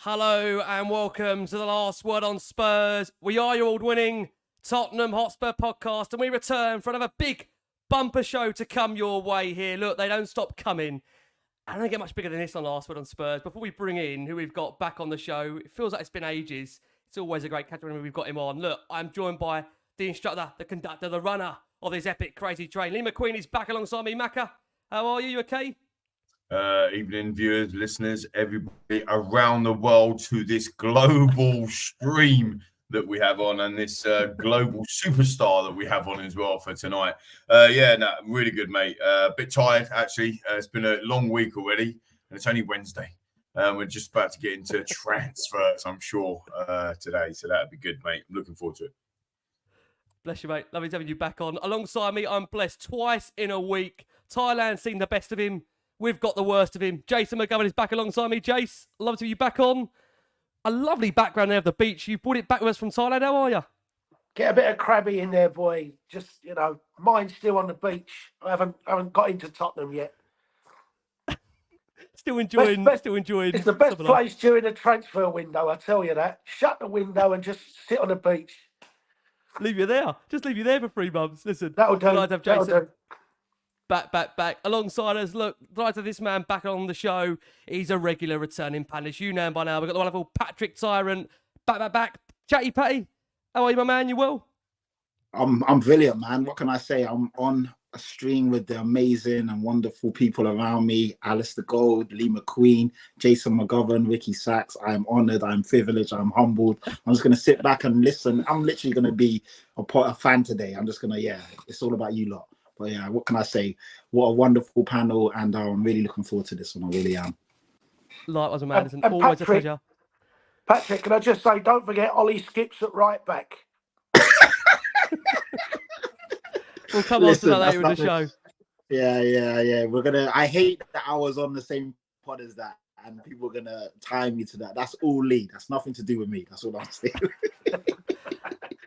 Hello and welcome to the Last Word on Spurs. We are your award-winning Tottenham Hotspur podcast, and we return for another big bumper show to come your way here. Look, they don't stop coming. I don't get much bigger than this on Last Word on Spurs. Before we bring in who we've got back on the show, it feels like it's been ages. It's always a great catch when we've got him on. Look, I'm joined by the instructor, the conductor, the runner of this epic, crazy train. Lee McQueen is back alongside me. Macca, how are you? You okay? Evening viewers, listeners, everybody around the world to this global stream that we have on and this global superstar that we have on as well for tonight. Really good, mate. A bit tired, actually. It's been a long week already, and it's only Wednesday. We're just about to get into transfers, I'm sure, today. So that'll be good, mate. I'm looking forward to it. Bless you, mate. Lovely having you back on. Alongside me, I'm blessed twice in a week. Thailand's seen the best of him. We've got the worst of him. Jason McGovern is back alongside me. Jace, love to have you back on. A lovely background there of the beach. You brought it back with us from Thailand. How are you? Get a bit of crabby in there, boy. Just, mine's still on the beach. I haven't got into Tottenham yet. Still enjoying. It's the best place during the transfer window, I tell you that. Shut the window and just sit on the beach. Leave you there. Just leave you there for 3 months. Listen, That'll do. Glad to have Jason That'll do. back alongside us. Look, glad to have this man back on the show. He's a regular returning panelist. You know him by now. We've got the wonderful Patrick Tyrant back. Chatty Patty, how are you, my man? You well? I'm brilliant, man. What can I say? I'm on a stream with the amazing and wonderful people around me. Alasdair Gold, Lee McQueen, Jason McGovern, Ricky Sachs. I'm honoured, I'm privileged, I'm humbled. I'm just going to sit back and listen. I'm literally going to be a fan today. I'm just going to, it's all about you lot. But yeah, what can I say? What a wonderful panel, and I'm really looking forward to this one. I really am. Likewise, man. It's And always a pleasure. Patrick, can I just say, don't forget Ollie Skips at right back. We'll come on to that later in the show. Yeah. I hate that I was on the same pod as that, and people are gonna tie me to that. That's all Lee. That's nothing to do with me. That's all I'm saying.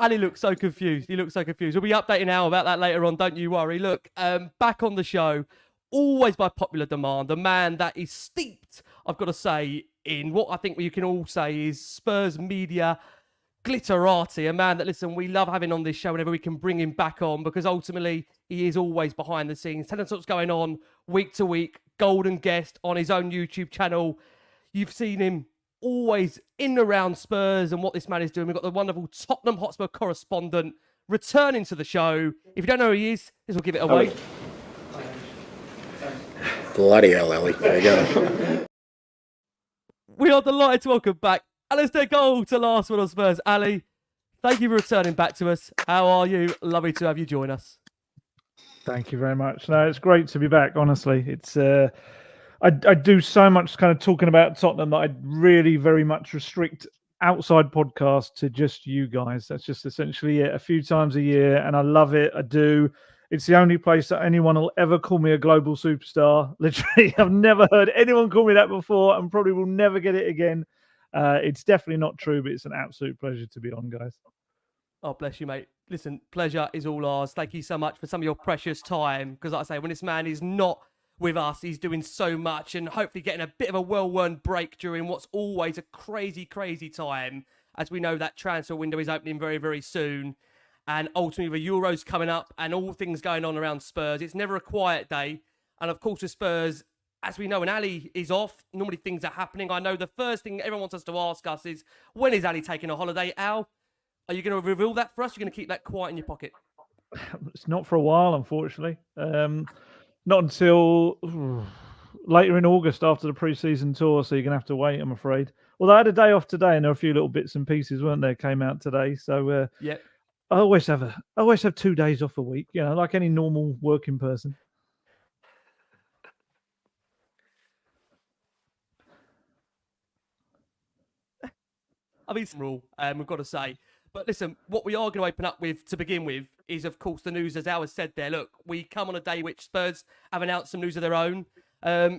Ali looks so confused. He looks so confused. We'll be updating Al about that later on. Don't you worry. Look, back on the show, always by popular demand, a man that is steeped, I've got to say, in what I think you can all say is Spurs media glitterati. A man that, listen, we love having on this show whenever we can bring him back on, because ultimately he is always behind the scenes, telling us what's going on week to week. Golden guest on his own YouTube channel. You've seen him always in and around Spurs and what this man is doing. We've got the wonderful Tottenham Hotspur correspondent returning to the show. If you don't know who he is, this will give it away. Bloody hell, Ellie. There you go. We are delighted to welcome back Alasdair Gold to Last Word on Spurs. Ali, thank you for returning back to us. How are you? Lovely to have you join us. Thank you very much. No, it's great to be back, honestly. It's I do so much kind of talking about Tottenham that I really very much restrict outside podcasts to just you guys. That's just essentially it, a few times a year, and I love it. I do. It's the only place that anyone will ever call me a global superstar. Literally, I've never heard anyone call me that before, and probably will never get it again. It's definitely not true, but it's an absolute pleasure to be on, guys. Oh, bless you, mate. Listen, pleasure is all ours. Thank you so much for some of your precious time, because like I say, when this man is not with us, he's doing so much and hopefully getting a bit of a well-earned break during what's always a crazy time, as we know that transfer window is opening very, very soon. And ultimately, the Euros coming up and all things going on around Spurs. It's never a quiet day. And of course, the Spurs, as we know, when Ali is off, normally things are happening. I know the first thing everyone wants us to ask us is, when is Ali taking a holiday? Al, are you going to reveal that for us? You're going to keep that quiet in your pocket? It's not for a while, unfortunately. Not until later in August after the pre-season tour, so you're going to have to wait, I'm afraid. Well, I had a day off today, and there were a few little bits and pieces, weren't there, came out today. So yeah, I always have 2 days off a week, like any normal working person. I mean, it's a rule, we've got to say. But listen, what we are going to open up with to begin with is, of course, the news, as Al has said there. Look, we come on a day which Spurs have announced some news of their own.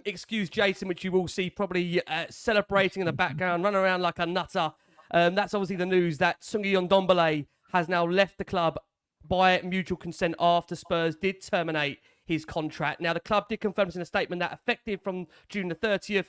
Excuse Jason, which you will see probably celebrating in the background, running around like a nutter. That's obviously the news that Ndombele has now left the club by mutual consent after Spurs did terminate his contract. Now, the club did confirm this in a statement that effective from June the 30th,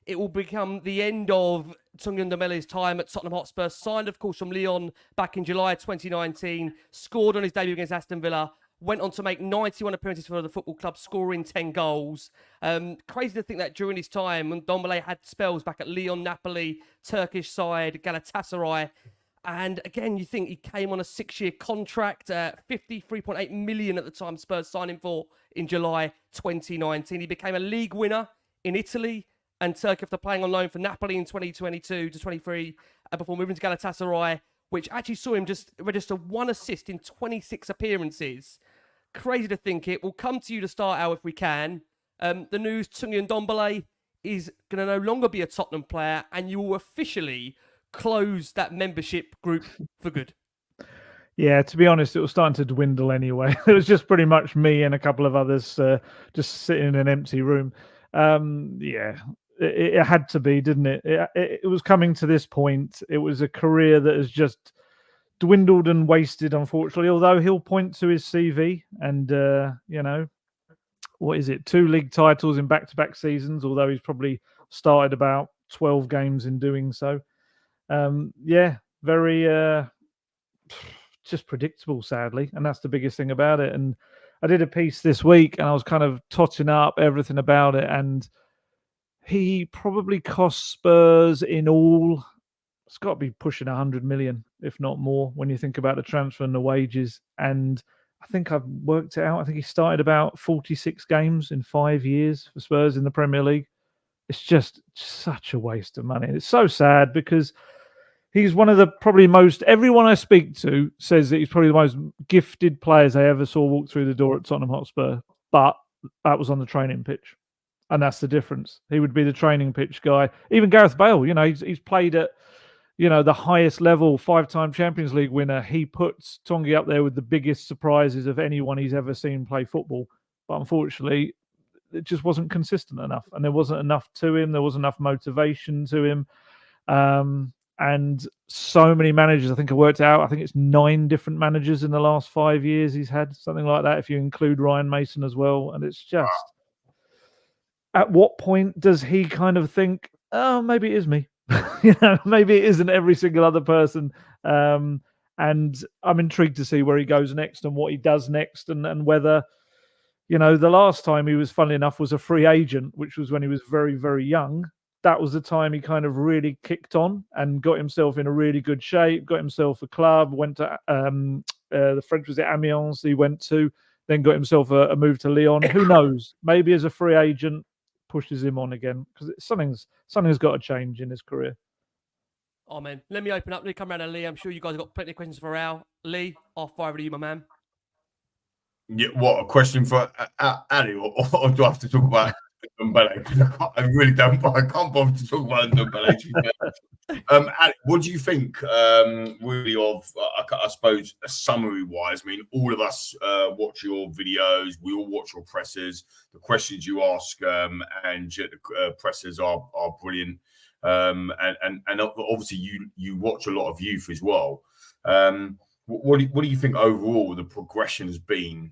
it will become the end of Ndombele's time at Tottenham Hotspur. Signed, of course, from Lyon back in July 2019. Scored on his debut against Aston Villa. Went on to make 91 appearances for the football club, scoring 10 goals. Crazy to think that during his time, Ndombele had spells back at Lyon, Napoli, Turkish side, Galatasaray. And again, you think he came on a 6-year contract, 53.8 million at the time Spurs signed him for in July 2019. He became a league winner in Italy and Turkey after playing on loan for Napoli in 2022 to 23 before moving to Galatasaray, which actually saw him just register 1 assist in 26 appearances. Crazy to think it. We'll come to you to start out if we can. The news, Ndombele is going to no longer be a Tottenham player, and you will officially close that membership group for good. Yeah, to be honest, it was starting to dwindle anyway. It was just pretty much me and a couple of others just sitting in an empty room. It had to be, didn't it? It was coming to this point. It was a career that has just dwindled and wasted, unfortunately, although he'll point to his CV and, what is it? 2 league titles in back-to-back seasons, although he's probably started about 12 games in doing so. Very just predictable, sadly, and that's the biggest thing about it. And I did a piece this week and I was kind of totting up everything about it, and he probably cost Spurs in all, it's got to be pushing 100 million, if not more, when you think about the transfer and the wages. And I think I've worked it out. I think he started about 46 games in 5 years for Spurs in the Premier League. It's just such a waste of money. It's so sad because he's one of the probably most, everyone I speak to says that he's probably the most gifted players I ever saw walk through the door at Tottenham Hotspur. But that was on the training pitch. And that's the difference. He would be the training pitch guy. Even Gareth Bale, he's played at, the highest level, 5-time Champions League winner. He puts Tongi up there with the biggest surprises of anyone he's ever seen play football. But unfortunately, it just wasn't consistent enough. And there wasn't enough to him. There wasn't enough motivation to him. And so many managers, I think I worked out, I think it's 9 different managers in the last 5 years he's had, something like that, if you include Ryan Mason as well. And it's just, at what point does he kind of think, oh, maybe it is me? Maybe it isn't every single other person. And I'm intrigued to see where he goes next and what he does next, and whether, the last time he was, funnily enough, was a free agent, which was when he was very, very young. That was the time he kind of really kicked on and got himself in a really good shape, got himself a club, went to the French, was it Amiens he went to, then got himself a move to Lyon. Who knows? Maybe as a free agent, pushes him on again, because something's got to change in his career. Oh, man. Let me open up. Let me come around to Lee. I'm sure you guys have got plenty of questions for Al. Lee, I'll fire over to you, my man. Yeah, what, a question for Ali, or do I have to talk about Ndombele? I really don't. I can't bother to talk about Ndombele. Ali, what do you think, really, of, I suppose, summary-wise? I mean, all of us watch your videos. We all watch your presses. The questions you ask, and the presses are brilliant. And obviously, you watch a lot of youth as well. What do you think overall the progression has been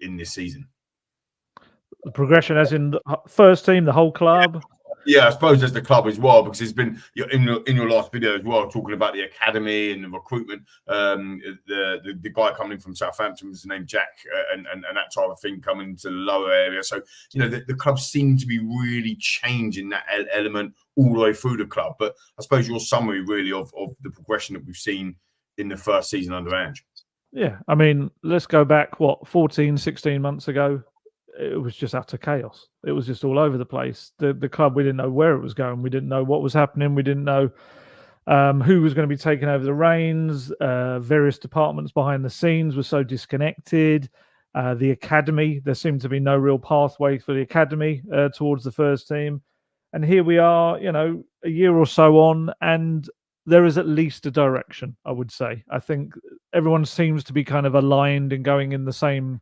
in this season? The progression as in the first team, the whole club? Yeah, I suppose as the club as well, because it's been in your last video as well, talking about the academy and the recruitment. The guy coming from Southampton was named Jack, and that type of thing coming to the lower area. So the club seemed to be really changing that element all the way through the club. But I suppose your summary really of the progression that we've seen in the first season under Ange. Yeah, I mean, let's go back 14, 16 months ago. It was just utter chaos. It was just all over the place. The club, we didn't know where it was going. We didn't know what was happening. We didn't know who was going to be taking over the reins. Various departments behind the scenes were so disconnected. The academy, there seemed to be no real pathway for the academy towards the first team. And here we are, a year or so on, and there is at least a direction, I would say. I think everyone seems to be kind of aligned and going in the same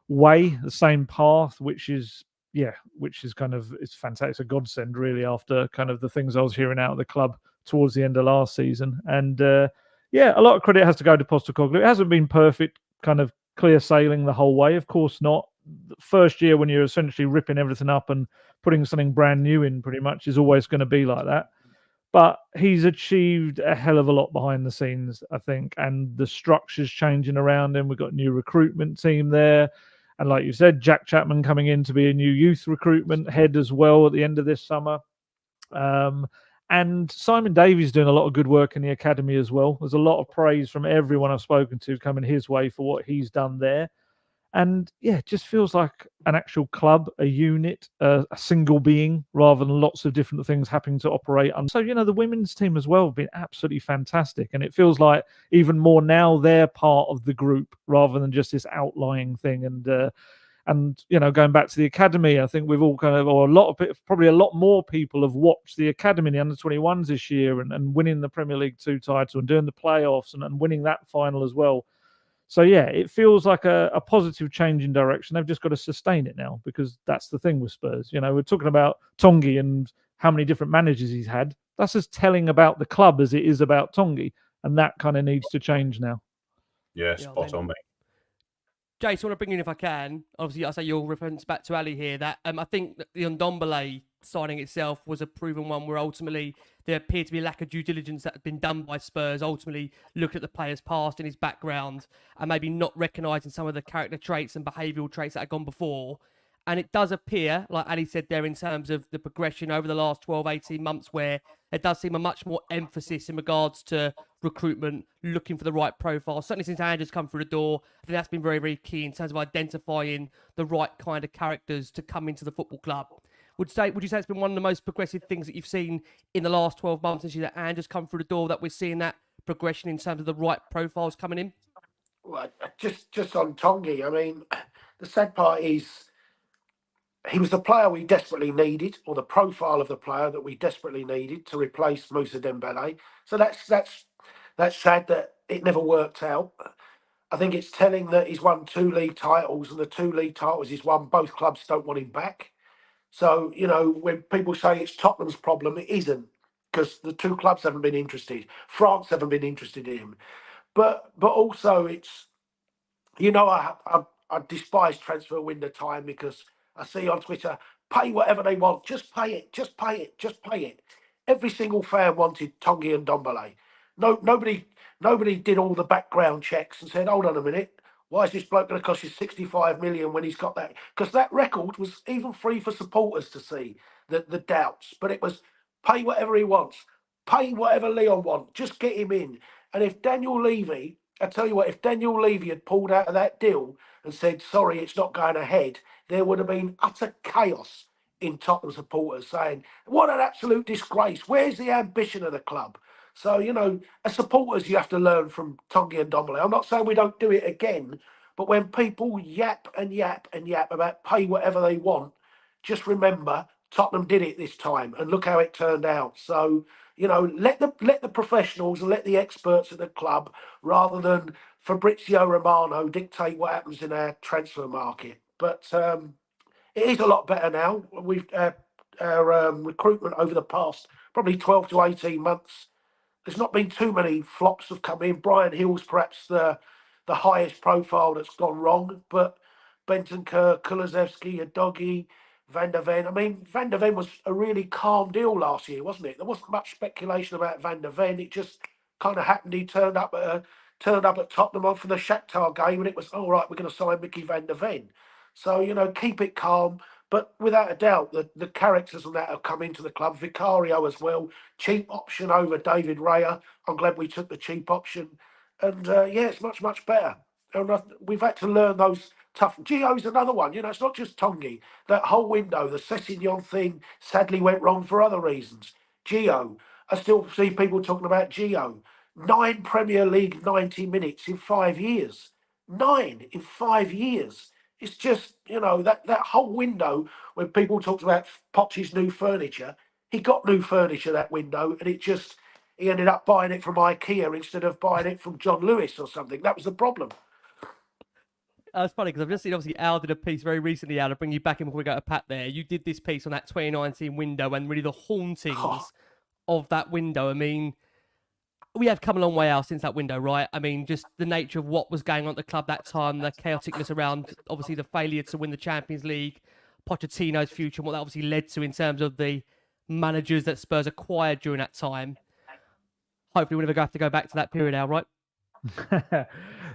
way, the same path, which is kind of, it's fantastic. It's a godsend, really, after kind of the things I was hearing out of the club towards the end of last season. And a lot of credit has to go to Postecoglou. It hasn't been perfect, kind of clear sailing the whole way, of course not. the first year when you're essentially ripping everything up and putting something brand new in, pretty much, is always going to be like that. But he's achieved a hell of a lot behind the scenes, I think, and the structure's changing around him. We've got a new recruitment team there. And like you said, Jack Chapman coming in to be a new youth recruitment head as well at the end of this summer. And Simon Davies doing a lot of good work in the academy as well. There's a lot of praise from everyone I've spoken to coming his way for what he's done there. And yeah, it just feels like an actual club, a unit, a single being, rather than lots of different things happening to operate. And so, the women's team as well have been absolutely fantastic. And it feels like even more now they're part of the group rather than just this outlying thing. And going back to the academy, I think we've all probably a lot more people have watched the academy in the under-21s this year and winning the Premier League 2 title and doing the playoffs and winning that final as well. So, yeah, it feels like a positive change in direction. They've just got to sustain it now, because that's the thing with Spurs. We're talking about Tongi and how many different managers he's had. That's as telling about the club as it is about Tongi. And that kind of needs to change now. Yeah, spot on, mate. Jace, I want to bring in, if I can, obviously I say your reference back to Ali here, that I think that the Ndombele signing itself was a proven one where ultimately there appeared to be a lack of due diligence that had been done by Spurs, ultimately looking at the player's past and his background and maybe not recognising some of the character traits and behavioural traits that had gone before. And it does appear, like Ali said there, in terms of the progression over the last 12, 18 months, where there does seem a much more emphasis in regards to recruitment, looking for the right profile. Certainly since Ange has come through the door, I think that's been very, very key in terms of identifying the right kind of characters to come into the football club. Would you say it's been one of the most progressive things that you've seen in the last 12 months since that Ange has come through the door, that we're seeing that progression in terms of the right profiles coming in? Well, just on Tongi, I mean, the sad part is he was the player we desperately needed, or the profile of the player that we desperately needed to replace Moussa Dembele. So that's sad that it never worked out. I think it's telling that he's won 2 league titles, and the 2 league titles he's won, both clubs don't want him back. So, when people say it's Tottenham's problem, it isn't, because the 2 clubs haven't been interested. France haven't been interested in him. But also it's, I despise transfer window time, because I see on Twitter, pay whatever they want, just pay it, just pay it, just pay it. Every single fan wanted Tongi and Ndombele. Nobody did all the background checks and said, hold on a minute, why is this bloke going to cost you 65 million when he's got that? Because that record was even free for supporters to see, the doubts. But it was pay whatever he wants, pay whatever Leon wants, just get him in. And if Daniel Levy, I tell you what, if Daniel Levy had pulled out of that deal and said, sorry, it's not going ahead, there would have been utter chaos in Tottenham supporters saying, what an absolute disgrace. Where's the ambition of the club? So, as supporters, you have to learn from Tongi and Ndombele. I'm not saying we don't do it again, but when people yap and yap and yap about pay whatever they want, just remember Tottenham did it this time, and look how it turned out. So, let the professionals and let the experts at the club, rather than Fabrizio Romano, dictate what happens in our transfer market. But it is a lot better now. We've our recruitment over the past probably 12 to 18 months. There's not been too many flops have come in. Brian Hill's perhaps the highest profile that's gone wrong, but Bentancur, Kulusevski, Udogie, Van der Ven. I mean, Van der Ven was a really calm deal last year, wasn't it? There wasn't much speculation about Van der Ven. It just kind of happened. He turned up at Tottenham for the Shakhtar game, and it was all right. We're going to sign Mickey Van der Ven. So keep it calm. But without a doubt, the characters and that have come into the club. Vicario as well, cheap option over David Raya. I'm glad we took the cheap option, and it's much better. And we've had to learn those tough. Gio's another one. It's not just Tongi. That whole window, the Sessegnon thing, sadly went wrong for other reasons. Gio, I still see people talking about Gio. 9 Premier League 90 minutes in 5 years. 9 in 5 years. It's just, that whole window when people talked about Poch's new furniture, he got new furniture that window, and he ended up buying it from IKEA instead of buying it from John Lewis or something. That was the problem. It's funny because I've just seen, obviously, Al did a piece very recently, Al, to bring you back in before we go to Pat there. You did this piece on that 2019 window and really the hauntings of that window. I mean, we have come a long way out since that window, right? I mean, just the nature of what was going on at the club that time, the chaoticness around, obviously, the failure to win the Champions League, Pochettino's future, and what that obviously led to in terms of the managers that Spurs acquired during that time. Hopefully, we're never going to have to go back to that period now, right?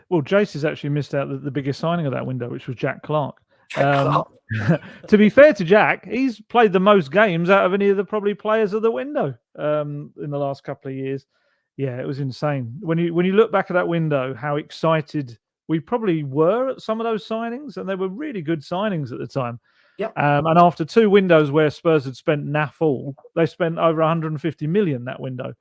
Well, Jace has actually missed out the biggest signing of that window, which was Jack Clark. Clark. To be fair to Jack, he's played the most games out of any of the probably players of the window in the last couple of years. Yeah, it was insane. When you look back at that window, how excited we probably were at some of those signings, and they were really good signings at the time. Yep. And after 2 windows where Spurs had spent naff all, they spent over 150 million that window.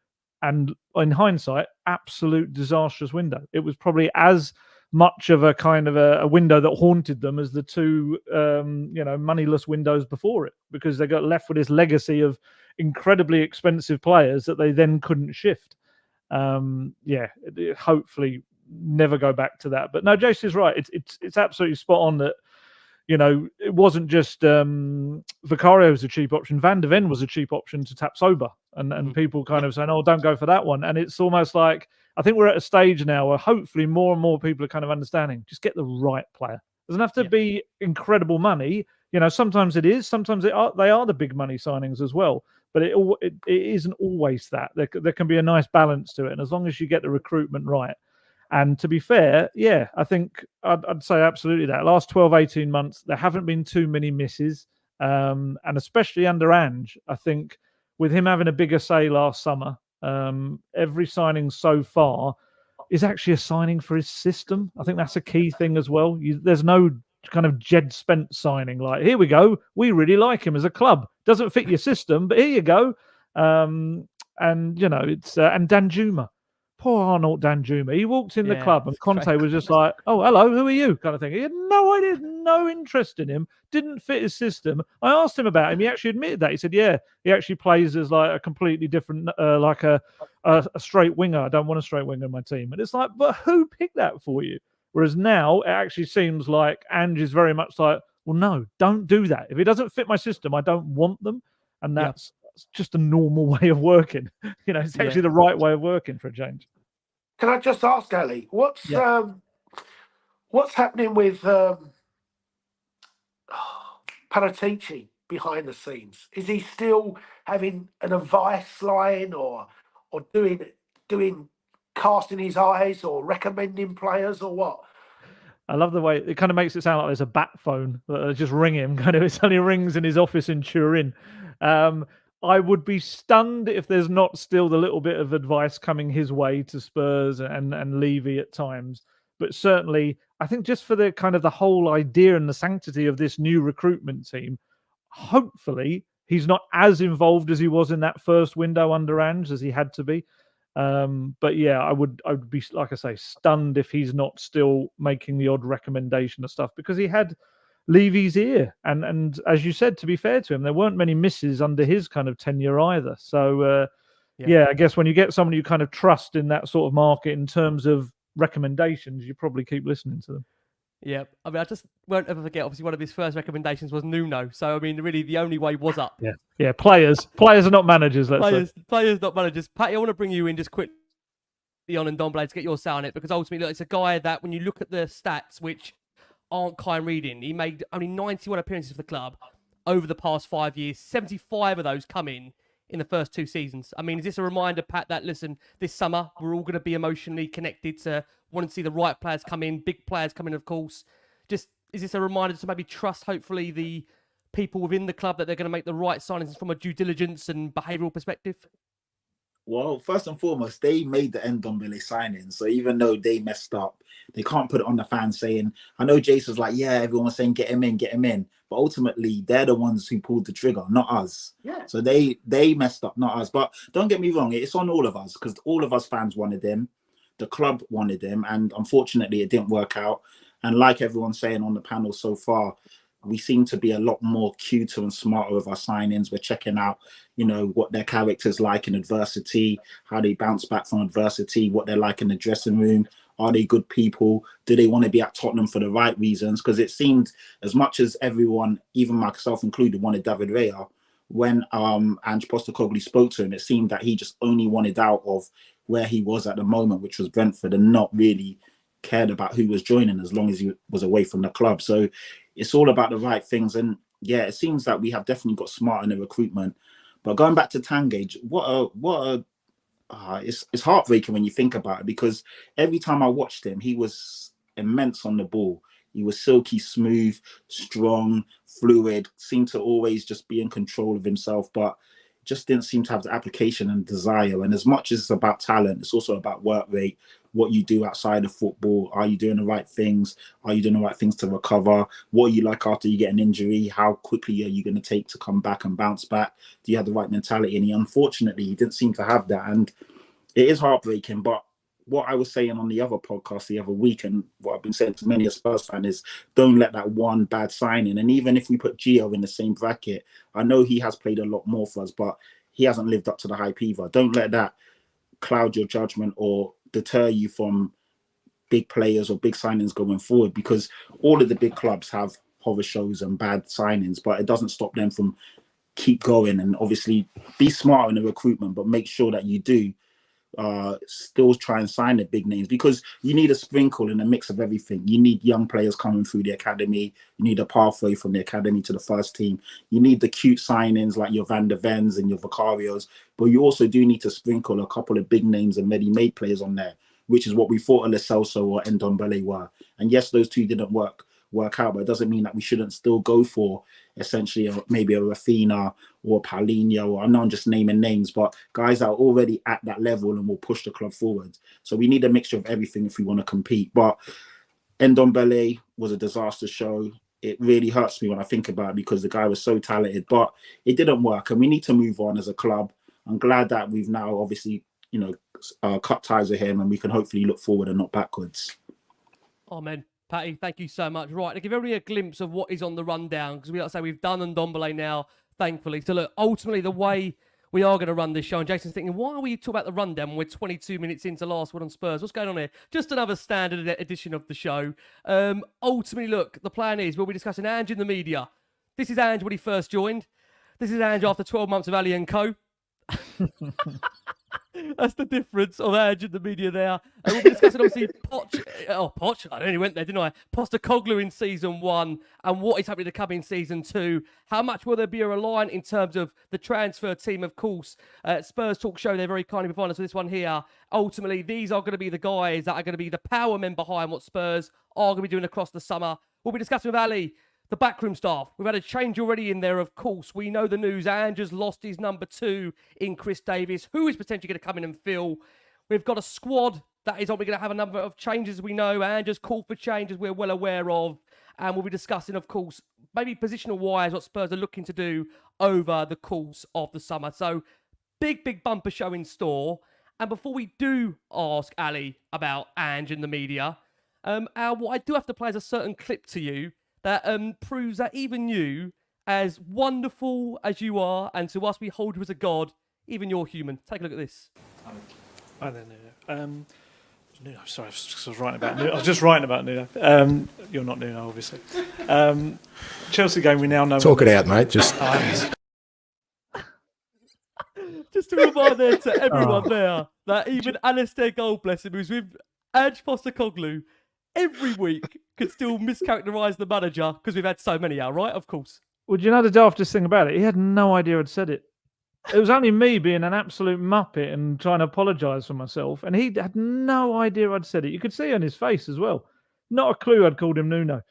And in hindsight, absolute disastrous window. It was probably as much of a kind of a window that haunted them as the 2, moneyless windows before it, because they got left with this legacy of incredibly expensive players that they then couldn't shift. Hopefully never go back to that. But no, Jason is right. It's absolutely spot on that. It wasn't just Vicario was a cheap option. Van de Ven was a cheap option to tap sober. And people kind of saying, oh, don't go for that one. And it's almost like, I think we're at a stage now where hopefully more and more people are kind of understanding, just get the right player. It doesn't have to be incredible money. Sometimes it is. Sometimes they are the big money signings as well. But it isn't always that. There can be a nice balance to it. And as long as you get the recruitment right. And to be fair, yeah, I think I'd say absolutely that. Last 12, 18 months, there haven't been too many misses. And especially under Ange, I think with him having a bigger say last summer, every signing so far is actually a signing for his system. I think that's a key thing as well. There's no kind of Jed Spence signing like, here we go, we really like him as a club. Doesn't fit your system, but here you go. And it's and Danjuma. Poor Arnold Danjuma. He walked in the club and Conte was just like, oh, hello, who are you? Kind of thing. He had no idea, no interest in him, didn't fit his system. I asked him about him. He actually admitted that. He said, yeah, he actually plays as like a completely different, like a straight winger. I don't want a straight winger in my team. And it's like, but who picked that for you? Whereas now it actually seems like Ange is very much like, well, no, don't do that. If it doesn't fit my system, I don't want them. And that's just a normal way of working. It's actually the right way of working for a change. Can I just ask, Ali, what's happening with Paratici behind the scenes? Is he still having an advice line or doing casting his eyes or recommending players or what? I love the way it kind of makes it sound like there's a bat phone that just ring him. It only rings in his office in Turin. I would be stunned if there's not still the little bit of advice coming his way to Spurs and Levy at times. But certainly, I think just for the kind of the whole idea and the sanctity of this new recruitment team, hopefully he's not as involved as he was in that first window under Ange as he had to be. But yeah, I would be, like I say, stunned if he's not still making the odd recommendation of stuff, because he had Levy's ear, and as you said, to be fair to him, there weren't many misses under his kind of tenure either. So I guess when you get someone you kind of trust in that sort of market in terms of recommendations, you probably keep listening to them. Yeah, I mean, I just won't ever forget, obviously one of his first recommendations was Nuno, so I mean really the only way was up. Yeah, players are not managers. Players not managers. Patty, I want to bring you in just quickly on Ndombele to get your say on it, because ultimately, look, it's a guy that when you look at the stats, which aren't kind reading, he made only 91 appearances for the club over the past 5 years. 75 of those come in the first 2 seasons. I mean, is this a reminder, Pat, that listen, this summer we're all going to be emotionally connected to wanting to see the right players come in, big players come in, of course. Just is this a reminder to maybe trust, hopefully, the people within the club that they're going to make the right signings from a due diligence and behavioural perspective? Well, first and foremost, they made the Ndombele signing. So even though they messed up, they can't put it on the fans saying, I know Jason's like, yeah, everyone was saying, get him in. But ultimately, they're the ones who pulled the trigger, not us. Yeah. So they messed up, not us. But don't get me wrong, it's on all of us, because all of us fans wanted him. The club wanted him. And unfortunately, it didn't work out. And like everyone's saying on the panel so far, we seem to be a lot more cuter and smarter with our signings. We're checking out, what their character's like in adversity, how they bounce back from adversity, what they're like in the dressing room. Are they good people? Do they want to be at Tottenham for the right reasons? Because it seemed, as much as everyone, even myself included, wanted David Raya, when Ange Postecoglou spoke to him, it seemed that he just only wanted out of where he was at the moment, which was Brentford, and not really cared about who was joining as long as he was away from the club. So it's all about the right things. And yeah, it seems that we have definitely got smart in the recruitment. But going back to Tangage, it's heartbreaking when you think about it, because every time I watched him, he was immense on the ball. He was silky smooth, strong, fluid, seemed to always just be in control of himself, but just didn't seem to have the application and desire. And as much as it's about talent, it's also about work rate, what you do outside of football. Are you doing the right things? Are you doing the right things to recover? What are you like after you get an injury? How quickly are you going to take to come back and bounce back? Do you have the right mentality? And unfortunately, he didn't seem to have that. And it is heartbreaking. But what I was saying on the other podcast the other week, and what I've been saying to many a Spurs fan, is don't let that one bad signing. And even if we put Gio in the same bracket, I know he has played a lot more for us, but he hasn't lived up to the hype either. Don't let that cloud your judgment or deter you from big players or big signings going forward, because all of the big clubs have horror shows and bad signings, but it doesn't stop them from keep going. And obviously be smart in the recruitment, but make sure that you do still try and sign the big names, because you need a sprinkle in a mix of everything. You need young players coming through the academy. You need a pathway from the academy to the first team. You need the cute signings like your Van der Vens and your Vicarios, but you also do need to sprinkle a couple of big names and ready-made players on there, which is what we thought Lo Celso or Ndombele were. And yes, those two didn't work out, but it doesn't mean that we shouldn't still go for essentially maybe a Rafinha or Paulinho, or I know I'm just naming names, but guys that are already at that level and will push the club forward. So we need a mixture of everything if we want to compete. But Ndombele was a disaster show. It really hurts me when I think about it, because the guy was so talented, but it didn't work, and we need to move on as a club. I'm glad that we've now obviously, cut ties with him, and we can hopefully look forward and not backwards. Amen. Patty, thank you so much. Right, to give everybody a glimpse of what is on the rundown, because we've done Ndombele now, thankfully. So look, ultimately the way we are going to run this show, and Jason's thinking, why are we talking about the rundown when we're 22 minutes into Last Word on Spurs? What's going on here? Just another standard edition of the show. Ultimately, look, the plan is we'll be discussing Ange in the media. This is Ange when he first joined. This is Ange after 12 months of Ali and Co. That's the difference of Ange in the media there. And we'll be discussing, obviously, Poch. I only went there, didn't I? Postecoglou in season 1 and what is happening to come in season 2. How much will there be a reliant in terms of the transfer team, of course? Spurs Talk Show, they're very kindly providing us with this one here. Ultimately, these are going to be the guys that are going to be the power men behind what Spurs are going to be doing across the summer. We'll be discussing with Ali the backroom staff. We've had a change already in there, of course. We know the news. Ange has lost his number 2 in Chris Davies, who is potentially going to come in and fill. We've got a squad that is obviously going to have a number of changes, we know. Ange has called for changes we're well aware of. And we'll be discussing, of course, maybe positional-wise, what Spurs are looking to do over the course of the summer. So, big bumper show in store. And before we do ask Ali about Ange and the media, what I do have to play is a certain clip to you that proves that even you, as wonderful as you are, and to us we hold you as a god, even you're human. Take a look at this. I don't know. Nuno, sorry, I was writing about Nuno. I was just writing about Nuno. You're not Nuno, obviously. Chelsea game, we now know. Talk it out, mate. Just to remind there to everyone there that even Alasdair Gold, bless him, who's with Ange Postecoglou every week, could still mischaracterise the manager because we've had so many out, right? Of course. Well, do you know the daftest thing about it? He had no idea I'd said it. It was only me being an absolute muppet and trying to apologise for myself, and he had no idea I'd said it. You could see on his face as well. Not a clue I'd called him Nuno.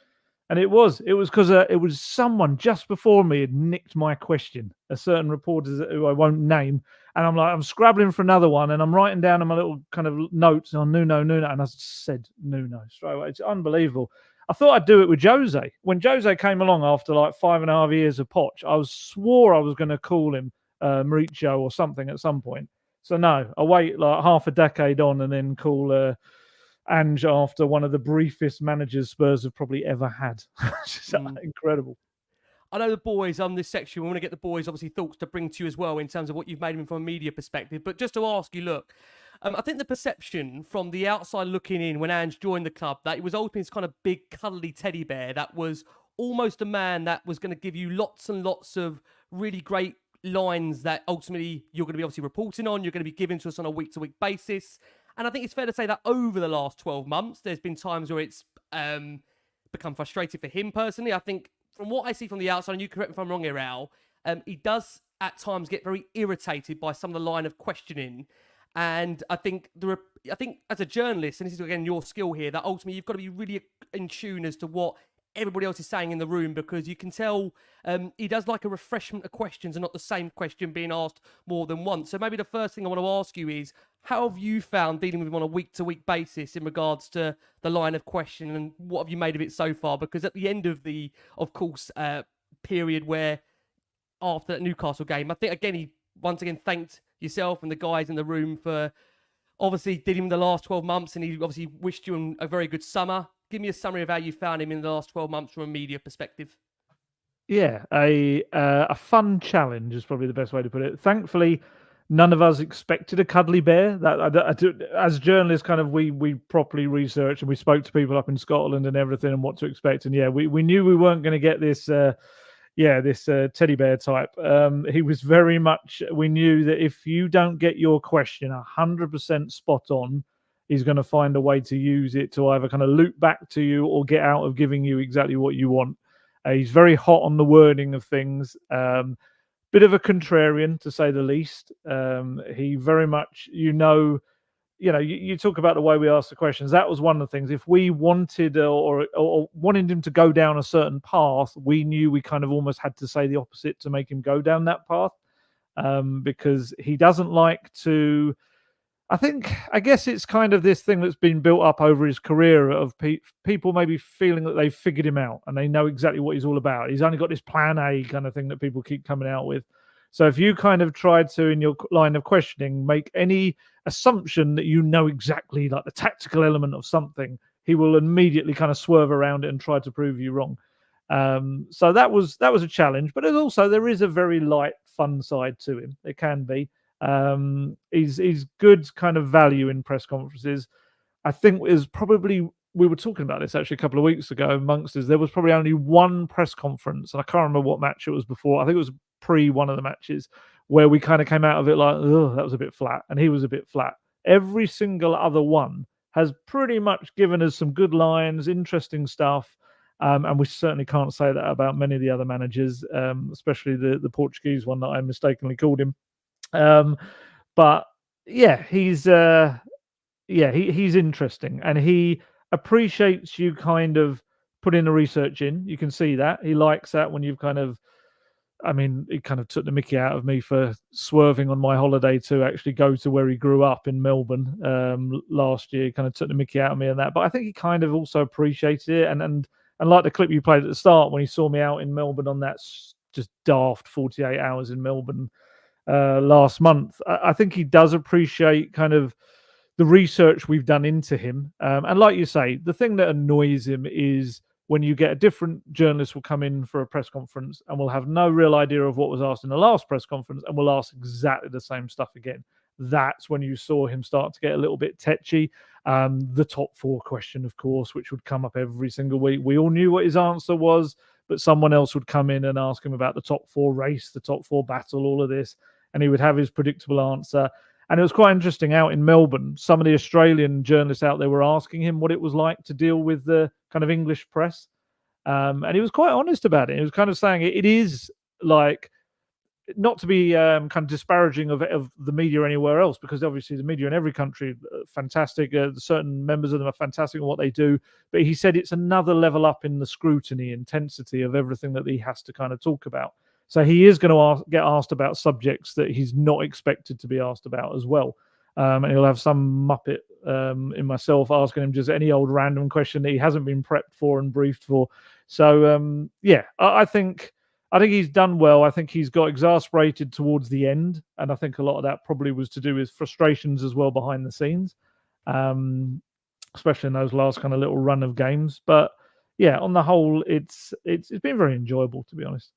And it was because it was someone just before me had nicked my question, a certain reporter who I won't name. And I'm scrabbling for another one, and I'm writing down on my little kind of notes on Nuno, and I said Nuno straight away. It's unbelievable. I thought I'd do it with Jose. When Jose came along after like 5.5 years of Poch, I swore I was going to call him Mauricio or something at some point. So no, I wait like half a decade on and then call Ange after one of the briefest managers Spurs have probably ever had. Just incredible. I know the boys on this section, we want to get the boys' obviously thoughts to bring to you as well in terms of what you've made him from a media perspective. But just to ask you, look, I think the perception from the outside looking in when Ange joined the club, that it was ultimately this kind of big cuddly teddy bear that was almost a man that was going to give you lots and lots of really great lines that ultimately you're going to be obviously reporting on, you're going to be giving to us on a week-to-week basis. And I think it's fair to say that over the last 12 months, there's been times where it's become frustrating for him personally. I think from what I see from the outside, and you correct me if I'm wrong here, Al, he does at times get very irritated by some of the line of questioning. And I think as a journalist, and this is again your skill here, that ultimately you've got to be really in tune as to what everybody else is saying in the room, because you can tell he does like a refreshment of questions and not the same question being asked more than once. So maybe the first thing I want to ask you is, how have you found dealing with him on a week-to-week basis in regards to the line of questioning, and what have you made of it so far? Because at the end of the, of course, period where after that Newcastle game, I think again he once again thanked yourself and the guys in the room for obviously dealing with the last 12 months, and he obviously wished you a very good summer. Give me a summary of how you found him in the last 12 months from a media perspective. Yeah, a fun challenge is probably the best way to put it. Thankfully, none of us expected a cuddly bear. As journalists, kind of we properly researched and we spoke to people up in Scotland and everything and what to expect. And yeah, we knew we weren't going to get this. This teddy bear type. He was very much. We knew that if you don't get your question 100% spot on, he's going to find a way to use it to either kind of loop back to you or get out of giving you exactly what you want. He's very hot on the wording of things. Bit of a contrarian, to say the least. He very much, you talk about the way we ask the questions. That was one of the things. If we wanted or wanted him to go down a certain path, we knew we kind of almost had to say the opposite to make him go down that path, because he doesn't like to. I guess it's kind of this thing that's been built up over his career of people maybe feeling that they've figured him out and they know exactly what he's all about. He's only got this plan A kind of thing that people keep coming out with. So if you kind of tried to, in your line of questioning, make any assumption that you know exactly like the tactical element of something, he will immediately kind of swerve around it and try to prove you wrong. So that was a challenge, but there is a very light, fun side to him. It can be. He's good kind of value in press conferences. I think is probably, we were talking about this actually a couple of weeks ago amongst us. There was probably only one press conference, and I can't remember what match it was before. I think it was pre one of the matches where we kind of came out of it like, oh, that was a bit flat, and he was a bit flat. Every single other one has pretty much given us some good lines, interesting stuff. And we certainly can't say that about many of the other managers, especially the Portuguese one that I mistakenly called him. But yeah, he's interesting, and he appreciates you kind of putting the research in. You can see that he likes that when you've kind of, he kind of took the mickey out of me for swerving on my holiday to actually go to where he grew up in Melbourne last year. He kind of took the mickey out of me and that, but I think he kind of also appreciated it, and like the clip you played at the start when he saw me out in Melbourne on that just daft 48 hours in Melbourne last month. I think he does appreciate kind of the research we've done into him. And like you say, the thing that annoys him is when you get a different journalist will come in for a press conference and will have no real idea of what was asked in the last press conference and will ask exactly the same stuff again. That's when you saw him start to get a little bit tetchy. The top four question, of course, which would come up every single week. We all knew what his answer was, but someone else would come in and ask him about the top four race, the top four battle, all of this, and he would have his predictable answer. And it was quite interesting out in Melbourne. Some of the Australian journalists out there were asking him what it was like to deal with the kind of English press. And he was quite honest about it. He was kind of saying it is like, not to be kind of disparaging of the media anywhere else, because obviously the media in every country are fantastic. Certain members of them are fantastic in what they do. But he said it's another level up in the scrutiny, intensity of everything that he has to kind of talk about. So he is going to get asked about subjects that he's not expected to be asked about as well. And he'll have some muppet in myself asking him just any old random question that he hasn't been prepped for and briefed for. So, I think he's done well. I think he's got exasperated towards the end. And I think a lot of that probably was to do with frustrations as well behind the scenes, especially in those last kind of little run of games. But yeah, on the whole, it's been very enjoyable, to be honest.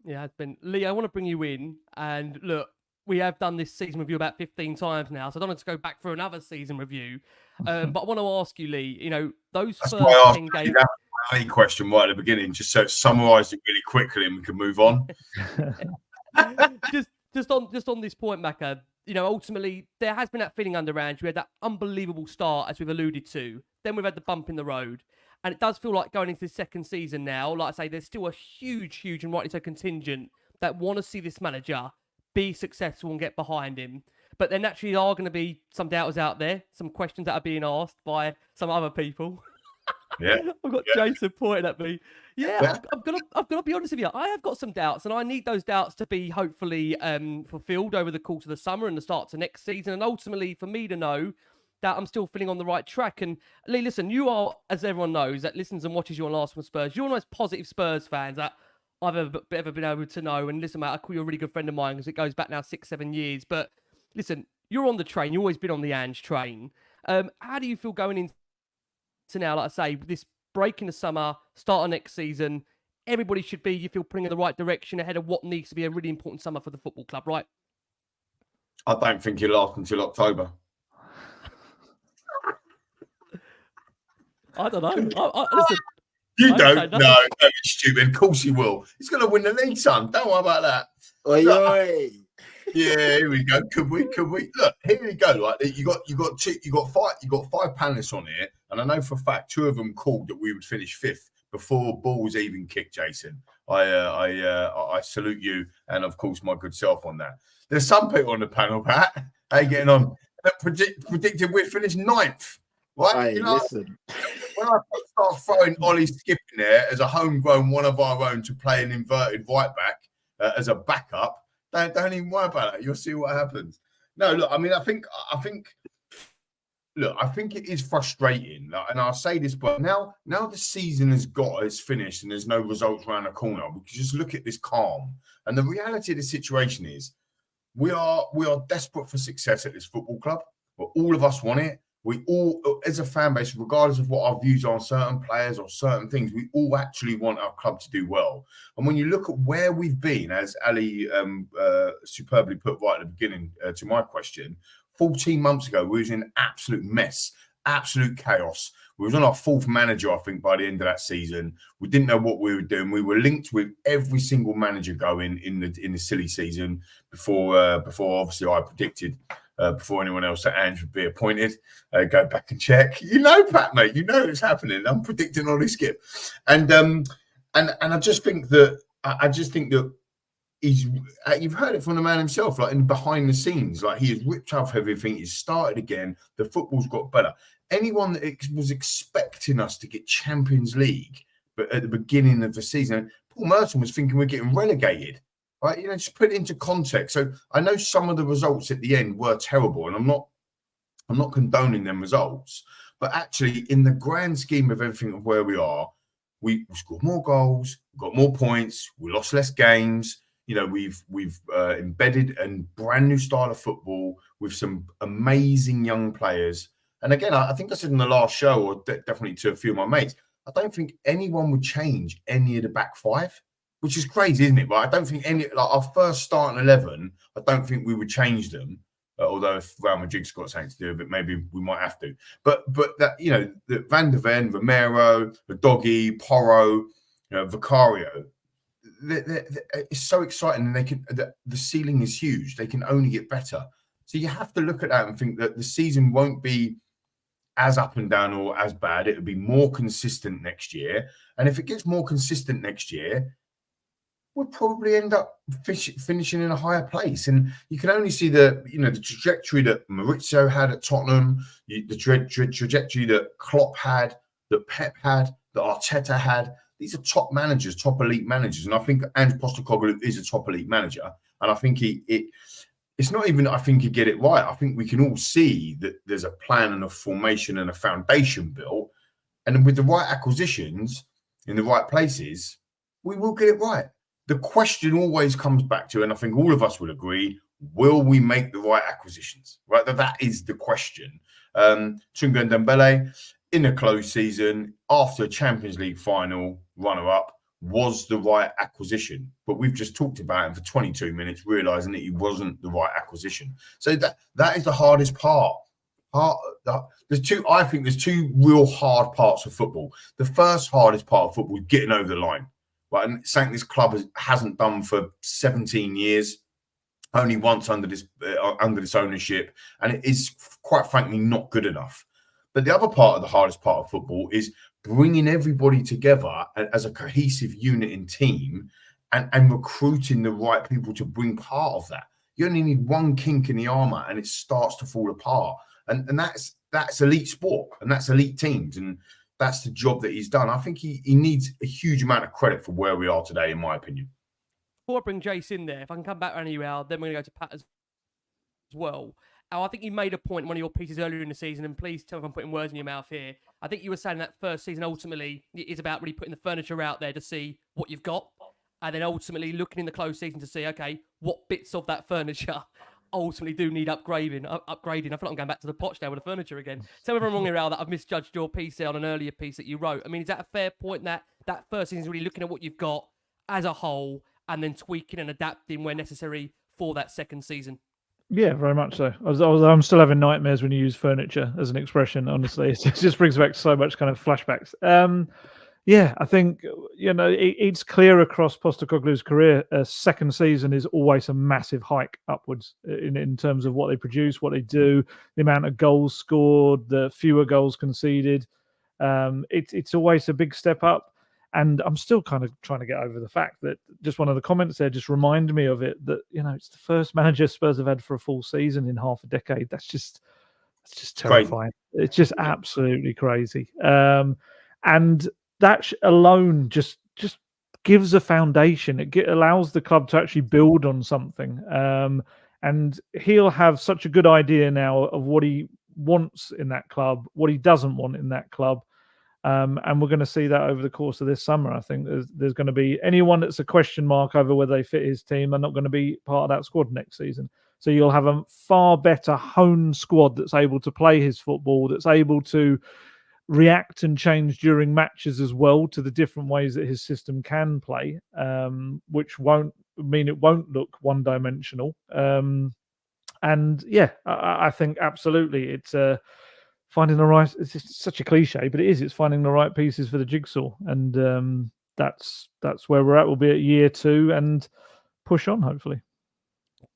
Yeah, it's been. Lee, I want to bring you in. And look, we have done this season review about 15 times now, so I don't want to go back for another season review. But I want to ask you, Lee, those That's first 10 games. A question right at the beginning, just so it's summarised it really quickly and we can move on. just on this point, Macca, ultimately there has been that feeling under Ange. We had that unbelievable start, as we've alluded to. Then we've had the bump in the road. And it does feel like going into the second season now, like I say, there's still a huge, and rightly so, contingent that want to see this manager be successful and get behind him. But there naturally are going to be some doubters out there, some questions that are being asked by some other people. Yeah, I've got Jason pointing at me. Yeah, I've got to be honest with you. I have got some doubts, and I need those doubts to be hopefully fulfilled over the course of the summer and the start to next season, and ultimately for me to know that I'm still feeling on the right track. And Lee, listen, you are, as everyone knows that listens and watches you on Last Word Spurs, you're one of those positive Spurs fans that I've ever been able to know. And listen, mate, I call you a really good friend of mine because it goes back now 6-7 years. But listen, you're on the train. You've always been on the Ange train. How do you feel going into now, like I say, this break in the summer, start of next season? Everybody should be, you feel, putting in the right direction ahead of what needs to be a really important summer for the football club, right? I don't think he'll last until October. I don't know. Listen, you don't know. Don't be stupid. Of course he will. He's going to win the league, son. Don't worry about that. Oi, oi. Yeah, here we go. Could we? Look, here we go. Like you got five panelists on here, and I know for a fact 2 of them called that we would finish 5th before ball was even kicked. Jason, I salute you, and of course my good self on that. There's some people on the panel, Pat. How you getting on? That predicted we'd finish 9th. Right? Hey, listen. When I start throwing Ollie Skip in there as a homegrown one of our own to play an inverted right back as a backup, don't even worry about it. You'll see what happens. No, look, I mean, I think it is frustrating, and I'll say this, but now the season is finished and there's no results around the corner. We can just look at this calm, and the reality of the situation is we are desperate for success at this football club. But all of us want it. We all, as a fan base, regardless of what our views are on certain players or certain things, we all actually want our club to do well. And when you look at where we've been, as Ali superbly put right at the beginning to my question, 14 months ago, we was in absolute mess, absolute chaos. We was on our 4th manager, I think, by the end of that season. We didn't know what we were doing. We were linked with every single manager going in the silly season before obviously I predicted before anyone else that Ange would be appointed. Go back and check. You know, Pat, mate. You know it's happening. I'm predicting Ollie Skip, and I just think that he's. You've heard it from the man himself, like in behind the scenes, like he has ripped off everything. He's started again. The football's got better. Anyone that was expecting us to get Champions League, but at the beginning of the season, Paul Merton was thinking we're getting relegated. Right, just put it into context. So I know some of the results at the end were terrible, and I'm not condoning them results. But actually, in the grand scheme of everything of where we are, we scored more goals, got more points, we lost less games. We've embedded a brand new style of football with some amazing young players. And again, I think I said in the last show, or definitely to a few of my mates, I don't think anyone would change any of the back 5. Which is crazy, isn't it? But I don't think our first starting 11, I don't think we would change them. Although if Real Madrid's got something to do with it, maybe we might have to. But that the Van der Ven, Romero, the Doggy, Porro, Vicario, it's so exciting, and the ceiling is huge. They can only get better. So you have to look at that and think that the season won't be as up and down or as bad. It'll be more consistent next year, and if it gets more consistent next year, we'll probably end up finishing in a higher place. And you can only see the trajectory that Maurizio had at Tottenham, the trajectory that Klopp had, that Pep had, that Arteta had. These are top managers, top elite managers. And I think Ange Postecoglou is a top elite manager. And I think it's not even, I think he get it right. I think we can all see that there's a plan and a formation and a foundation built. And with the right acquisitions in the right places, we will get it right. The question always comes back to, and I think all of us will agree, will we make the right acquisitions? Right, that is the question. Chunga and Ndombele in a closed season after a Champions League final runner-up was the right acquisition. But we've just talked about him for 22 minutes, realising that he wasn't the right acquisition. So that is the hardest part. There's two real hard parts of football. The first hardest part of football is getting over the line. but something this club hasn't done for 17 years. Only once under this ownership, and it is quite frankly not good enough. But the other part of the hardest part of football is bringing everybody together as a cohesive unit and team, and recruiting the right people to bring part of that. You only need one kink in the armor, and it starts to fall apart. And that's elite sport, and that's elite teams, and that's the job that he's done. I think he needs a huge amount of credit for where we are today, in my opinion. Before I bring Jace in there, if I can come back around you, Al, then we're going to go to Pat as well. Al, I think you made a point in one of your pieces earlier in the season, and please tell me if I'm putting words in your mouth here. I think you were saying that first season ultimately is about really putting the furniture out there to see what you've got, and then ultimately looking in the closed season to see, okay, what bits of that furniture ultimately do need upgrading. I feel like I'm going back to the potch now with the furniture again. Tell me if I'm wrong here, Al, that I've misjudged your piece there on an earlier piece that you wrote. I mean, is that a fair point, that first season is really looking at what you've got as a whole, and then tweaking and adapting where necessary for that second season? Yeah, very much so. I'm still having nightmares when you use furniture as an expression. Honestly, it just brings back so much kind of flashbacks. Yeah, I think it's clear across Postecoglou's career. A second season is always a massive hike upwards in terms of what they produce, what they do, the amount of goals scored, the fewer goals conceded. It's always a big step up. And I'm still kind of trying to get over the fact that just one of the comments there just reminded me of it, that, it's the first manager Spurs have had for a full season in half a decade. That's just terrifying. It's just absolutely crazy. And that alone just gives a foundation. It allows the club to actually build on something. And he'll have such a good idea now of what he wants in that club, what he doesn't want in that club. And we're going to see that over the course of this summer. I think there's going to be anyone that's a question mark over whether they fit his team are not going to be part of that squad next season. So you'll have a far better honed squad that's able to play his football, that's able to react and change during matches as well to the different ways that his system can play, which won't mean it won't look one-dimensional. And yeah, I think absolutely it's finding the right. It's such a cliche, but it is. It's finding the right pieces for the jigsaw, and that's where we're at. We'll be at year 2 and push on, hopefully.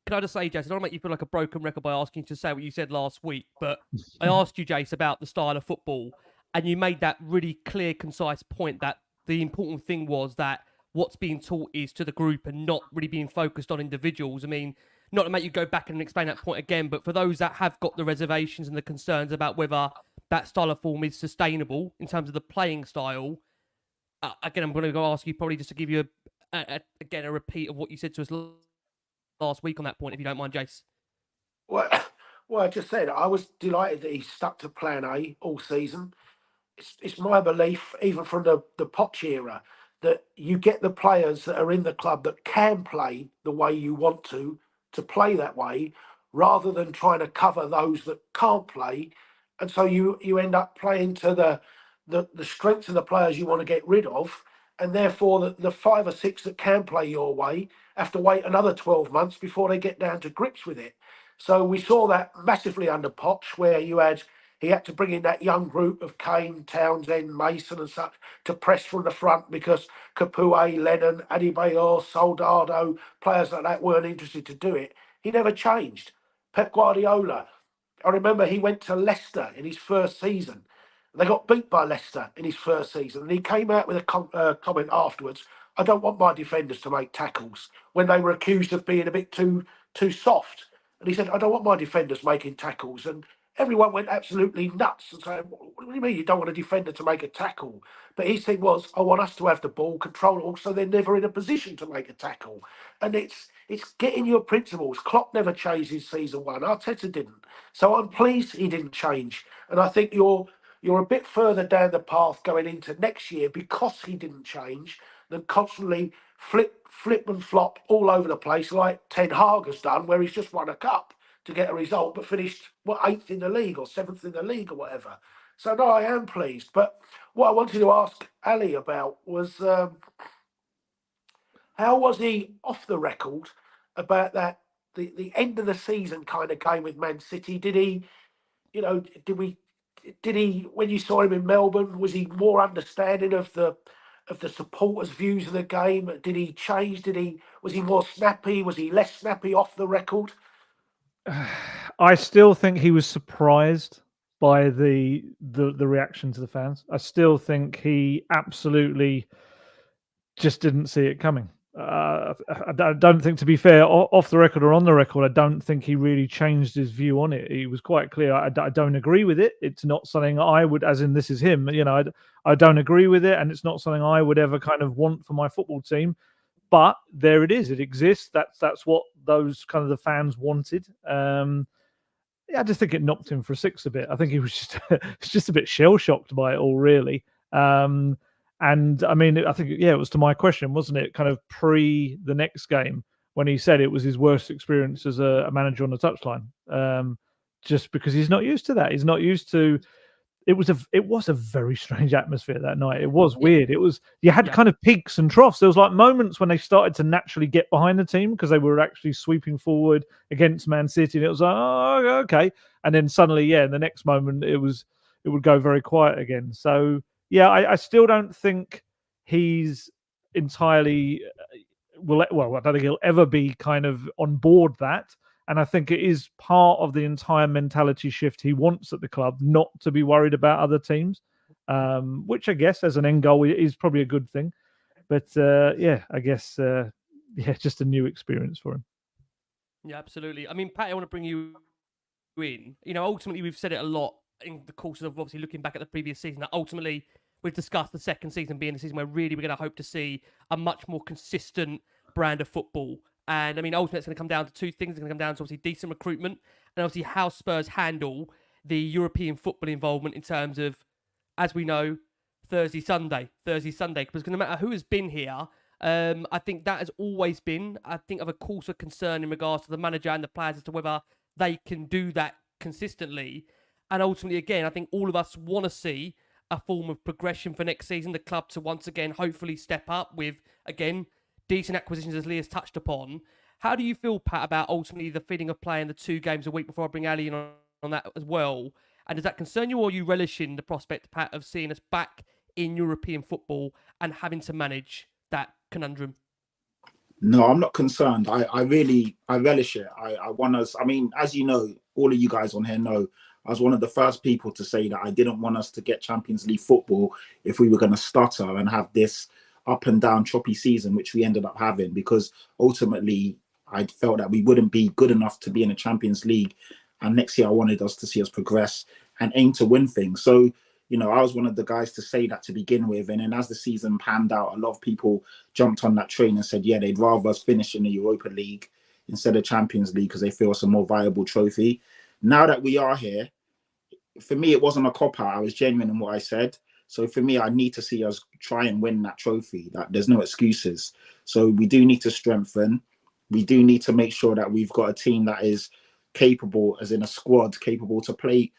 Can I just say, Jace, I don't want to make you feel like a broken record by asking you to say what you said last week, but I asked you, Jace, about the style of football, and you made that really clear, concise point that the important thing was that what's being taught is to the group and not really being focused on individuals. I mean, not to make you go back and explain that point again, but for those that have got the reservations and the concerns about whether that style of form is sustainable in terms of the playing style, again, I'm going to go ask you probably just to give you a repeat of what you said to us last week on that point, if you don't mind, Jace. Well, I just said I was delighted that he stuck to plan A all season. It's my belief, even from the Poch era, that you get the players that are in the club that can play the way you want to play that way, rather than trying to cover those that can't play. And so you end up playing to the strengths of the players you want to get rid of, and therefore the 5 or 6 that can play your way have to wait another 12 months before they get down to grips with it. So we saw that massively under Poch, where he had to bring in that young group of Kane, Townsend, Mason and such to press from the front, because Capoue, Lennon, Adebayor, Soldado, players like that weren't interested to do it. He never changed. Pep Guardiola, I remember he went to Leicester in his first season. They got beat by Leicester in his first season, and he came out with a comment afterwards: I don't want my defenders to make tackles, when they were accused of being a bit too soft. And he said, I don't want my defenders making tackles. And everyone went absolutely nuts and saying, what do you mean you don't want a defender to make a tackle? But his thing was, I want us to have the ball, control it all, so they're never in a position to make a tackle. And it's getting your principles. Klopp never changed in season 1. Arteta didn't. So I'm pleased he didn't change. And I think you're a bit further down the path going into next year, because he didn't change, than constantly flip and flop all over the place like Ten Hag has done, where he's just won a cup to get a result but finished 8th in the league or 7th in the league or whatever. So no, I am pleased. But what I wanted to ask Ali about was how was he off the record about that the end of the season kind of game with Man City? Did he, did he, when you saw him in Melbourne, was he more understanding of the of the supporters' views of the game? Did he change? Was he more snappy? Was he less snappy off the record? I still think he was surprised by the reaction to the fans. I still think he absolutely just didn't see it coming. I don't think, to be fair, off the record or on the record, I don't think he really changed his view on it. He was quite clear. I don't agree with it. It's not something I would, as in this is him. I don't agree with it, and it's not something I would ever kind of want for my football team. But there it is. It exists. That's what those kind of the fans wanted. I just think it knocked him for a six a bit. I think he was just a bit shell shocked by it all, really. And I mean, I think, it was to my question, wasn't it? Kind of pre the next game when he said it was his worst experience as a manager on the touchline, just because he's not used to that. He's not used to. It was a very strange atmosphere that night. It was weird. You had kind of peaks and troughs. There was like moments when they started to naturally get behind the team because they were actually sweeping forward against Man City, and it was like, oh, okay. And then suddenly, in the next moment, it would go very quiet again. So I still don't think he's entirely I don't think he'll ever be kind of on board that. And I think it is part of the entire mentality shift he wants at the club, not to be worried about other teams, which I guess as an end goal is probably a good thing. But I guess, just a new experience for him. Yeah, absolutely. I mean, Pat, I want to bring you in. Ultimately, we've said it a lot in the course of obviously looking back at the previous season, that ultimately we've discussed the second season being the season where really we're going to hope to see a much more consistent brand of football. And I mean, ultimately, it's going to come down to two things. It's going to come down to obviously decent recruitment and obviously how Spurs handle the European football involvement in terms of, as we know, Thursday, Sunday. Because no matter who has been here, I think that has always been, of a cause of concern in regards to the manager and the players as to whether they can do that consistently. And ultimately, again, I think all of us want to see a form of progression for next season. The club to once again hopefully step up with, again, decent acquisitions, as Lee has touched upon. How do you feel, Pat, about ultimately the feeding of playing the 2 games a week, before I bring Ali in on that as well? And does that concern you, or are you relishing the prospect, Pat, of seeing us back in European football and having to manage that conundrum? No, I'm not concerned. I relish it. I want us. I mean, as you know, all of you guys on here know, I was one of the first people to say that I didn't want us to get Champions League football if we were going to stutter and have this up and down choppy season, which we ended up having, because ultimately I felt that we wouldn't be good enough to be in the Champions League. And next year I wanted us to see us progress and aim to win things. So, I was one of the guys to say that to begin with. And then as the season panned out, a lot of people jumped on that train and said, they'd rather us finish in the Europa League instead of Champions League because they feel it's a more viable trophy. Now that we are here, for me, it wasn't a cop-out. I was genuine in what I said. So for me, I need to see us try and win that trophy. That there's no excuses. So we do need to strengthen. We do need to make sure that we've got a team that is capable, as in a squad, capable to play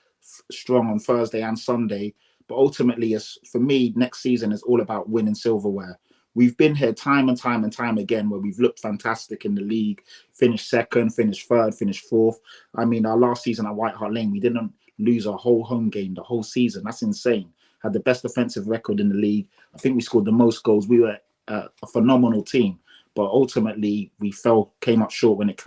strong on Thursday and Sunday. But ultimately, for me, next season is all about winning silverware. We've been here time and time and time again where we've looked fantastic in the league, finished second, finished third, finished fourth. I mean, our last season at White Hart Lane, we didn't lose a whole home game the whole season. That's insane. Had the best offensive record in the league. I think we scored the most goals. We were a phenomenal team. But ultimately, we came up short when it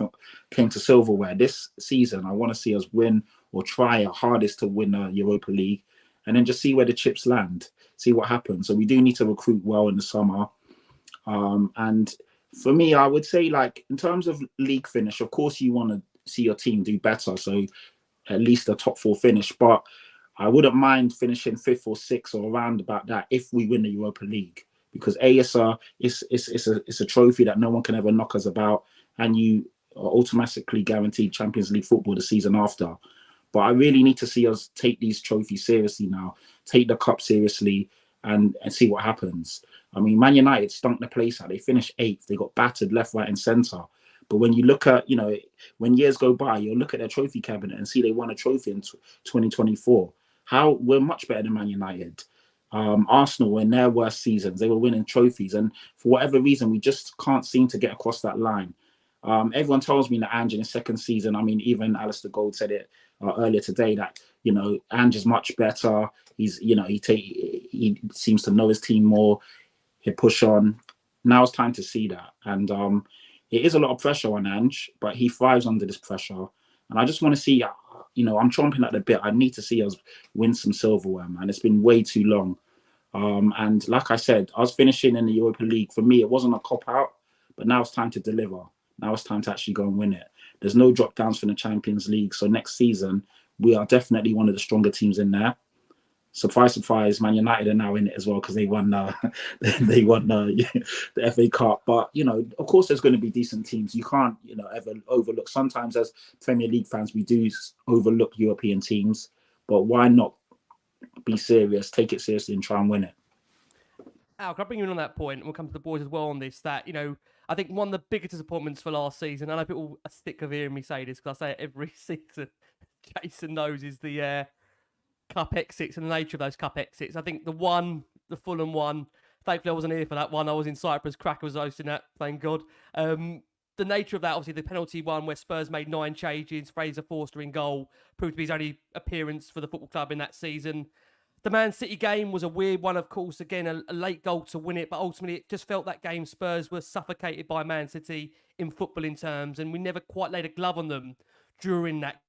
came to silverware. This season, I want to see us win or try our hardest to win the Europa League, and then just see where the chips land, see what happens. So we do need to recruit well in the summer. And for me, I would say, like, in terms of league finish, of course, you want to see your team do better. So at least a top 4 finish. But I wouldn't mind finishing 5th or 6th or around about that if we win the Europa League. Because it's a trophy that no one can ever knock us about, and you are automatically guaranteed Champions League football the season after. But I really need to see us take these trophies seriously now, take the cup seriously, and see what happens. I mean, Man United stunk the place out. They finished 8th. They got battered left, right, and centre. But when you look at, when years go by, you'll look at their trophy cabinet and see they won a trophy in 2024. We're much better than Man United. Arsenal were in their worst seasons. They were winning trophies. And for whatever reason, we just can't seem to get across that line. Everyone tells me that Ange in his second season, I mean, even Alasdair Gold said it earlier today, that, Ange is much better. He's, he seems to know his team more. He'll push on. Now it's time to see that. And it is a lot of pressure on Ange, but he thrives under this pressure. And I just want to see, I'm chomping at the bit. I need to see us win some silverware, man. It's been way too long. And like I said, us finishing in the Europa League, for me, it wasn't a cop-out, but now it's time to deliver. Now it's time to actually go and win it. There's no drop-downs from the Champions League. So next season, we are definitely one of the stronger teams in there. Surprise, surprise, Man United are now in it as well because they won the FA Cup. But, of course, there's going to be decent teams. You can't, ever overlook. Sometimes as Premier League fans, we do overlook European teams. But why not be serious, take it seriously and try and win it? Al, can I bring you in on that point? And we'll come to the boys as well on this, that, I think one of the biggest disappointments for last season, and I know people are sick of hearing me say this because I say it every season, Jason knows, is the cup exits and the nature of those cup exits. I think the Fulham one, thankfully I wasn't here for that one. I was in Cyprus. Cracker was hosting that, thank God. The nature of that, obviously, the penalty one where Spurs made 9 changes, Fraser Forster in goal, proved to be his only appearance for the football club in that season. The Man City game was a weird one, of course. Again, a late goal to win it, but ultimately it just felt that game Spurs were suffocated by Man City in footballing terms, and we never quite laid a glove on them during that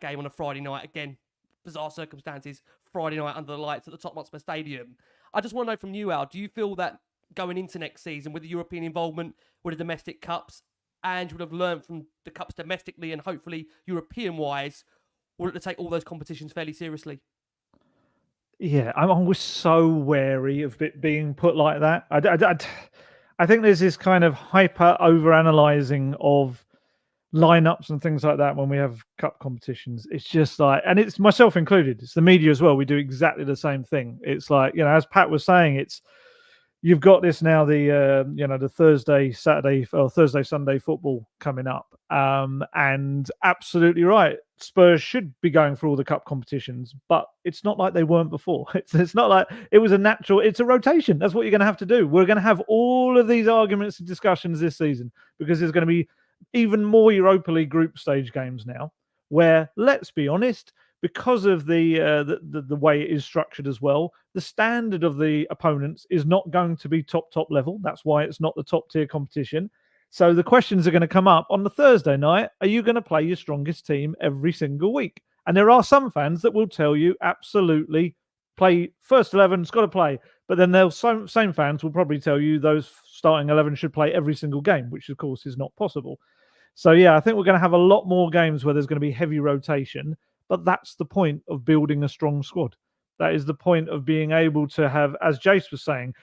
game on a Friday night. Again, bizarre circumstances, Friday night under the lights at the Tottenham Hotspur Stadium. I just want to know from you, Al, do you feel that going into next season with the European involvement, with the domestic cups, and you would have learned from the cups domestically and hopefully European-wise, would it take all those competitions fairly seriously? Yeah, I'm always so wary of it being put like that. I think there's this kind of hyper over-analysing of lineups and things like that when we have cup competitions. It's just like, and it's myself included, it's the media as well, we do exactly the same thing. It's like, as Pat was saying, you've got this now, the Thursday Sunday football coming up, and absolutely right, Spurs should be going for all the cup competitions, but it's not like they weren't before. It's not like it was a natural, it's a rotation. That's what you're going to have to do. We're going to have all of these arguments and discussions this season because there's going to be even more Europa League group stage games now, where, let's be honest, because of the way it is structured as well, the standard of the opponents is not going to be top level. That's why it's not the top tier competition. So the questions are going to come up on the Thursday night. Are you going to play your strongest team every single week? And there are some fans that will tell you absolutely play first 11, it's got to play. But then same fans will probably tell you those starting 11 should play every single game, which of course is not possible. So yeah, I think we're going to have a lot more games where there's going to be heavy rotation. But that's the point of building a strong squad. That is the point of being able to have, as Jace was saying,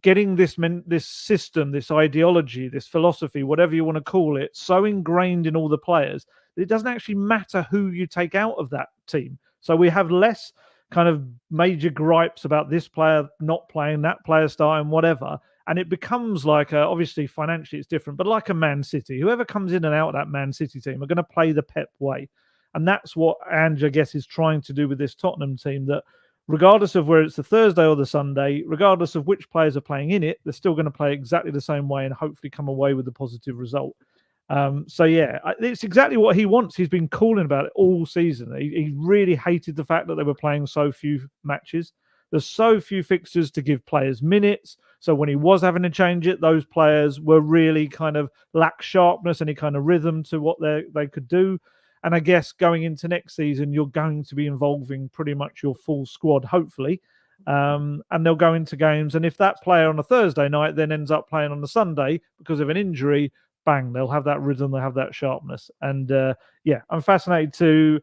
getting this system, this ideology, this philosophy, whatever you want to call it, so ingrained in all the players that it doesn't actually matter who you take out of that team. So we have less kind of major gripes about this player not playing, that player starting, whatever. And it becomes like, obviously financially it's different, but like a Man City. Whoever comes in and out of that Man City team are going to play the Pep way. And that's what Ange, I guess, is trying to do with this Tottenham team, that regardless of where it's the Thursday or the Sunday, regardless of which players are playing in it, they're still going to play exactly the same way and hopefully come away with a positive result. So, yeah, it's exactly what he wants. He's been calling about it all season. He really hated the fact that they were playing so few matches. There's so few fixtures to give players minutes. So when he was having to change it, those players were really kind of lack sharpness, any kind of rhythm to what they could do. And I guess going into next season, you're going to be involving pretty much your full squad, hopefully. And they'll go into games. And if that player on a Thursday night then ends up playing on a Sunday because of an injury, bang, they'll have that rhythm, they'll have that sharpness. And yeah, I'm fascinated to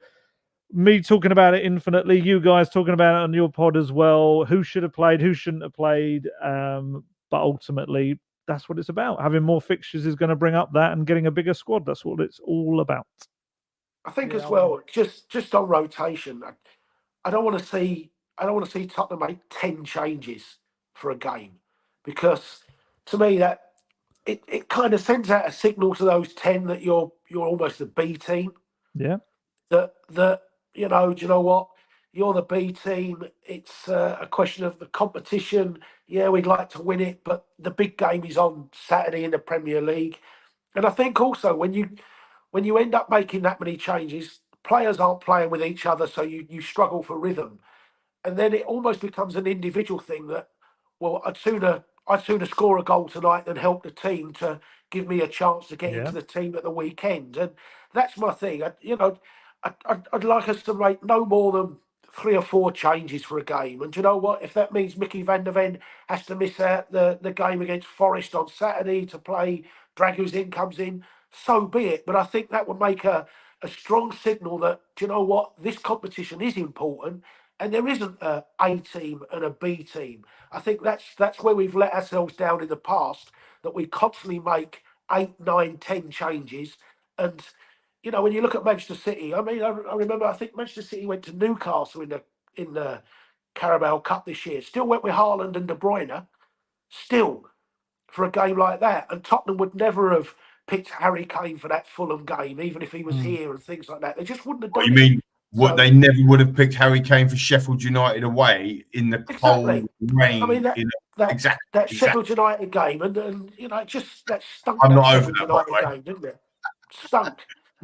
me talking about it infinitely, you guys talking about it on your pod as well, who should have played, who shouldn't have played. But ultimately, that's what it's about. Having more fixtures is going to bring up that and getting a bigger squad. That's what it's all about. I think as well, just on rotation, I don't want to see Tottenham make 10 changes for a game, because to me that it kind of sends out a signal to those 10 that you're almost a B team. Yeah. That do you know what? You're the B team. It's a question of the competition. Yeah, we'd like to win it, but the big game is on Saturday in the Premier League. And I think also when you end up making that many changes, players aren't playing with each other, so you struggle for rhythm. And then it almost becomes an individual thing that well, I'd sooner score a goal tonight than help the team to give me a chance to get into the team at the weekend. And that's my thing. I'd like us to make no more than 3 or 4 changes for a game. And do you know what? If that means Mickey van der Ven has to miss out the game against Forest on Saturday to play, Dragu's in, comes in, so be it. But I think that would make a strong signal that, do you know what? This competition is important. And there isn't a team and a B team. I think that's where we've let ourselves down in the past, that we constantly make 8, 9, 10 changes. And, you know, when you look at Manchester City, I mean, I remember, I think Manchester City went to Newcastle in the Carabao Cup this year. Still went with Haaland and De Bruyne, still, for a game like that. And Tottenham would never have picked Harry Kane for that Fulham game, even if he was here and things like that. They just wouldn't have done You mean what they never would have picked Harry Kane for Sheffield United away in the cold rain? I mean, that Sheffield United game, and you know, it just that stunk. I'm that not over Sheffield that, by the United way. game, didn't it? Stunk.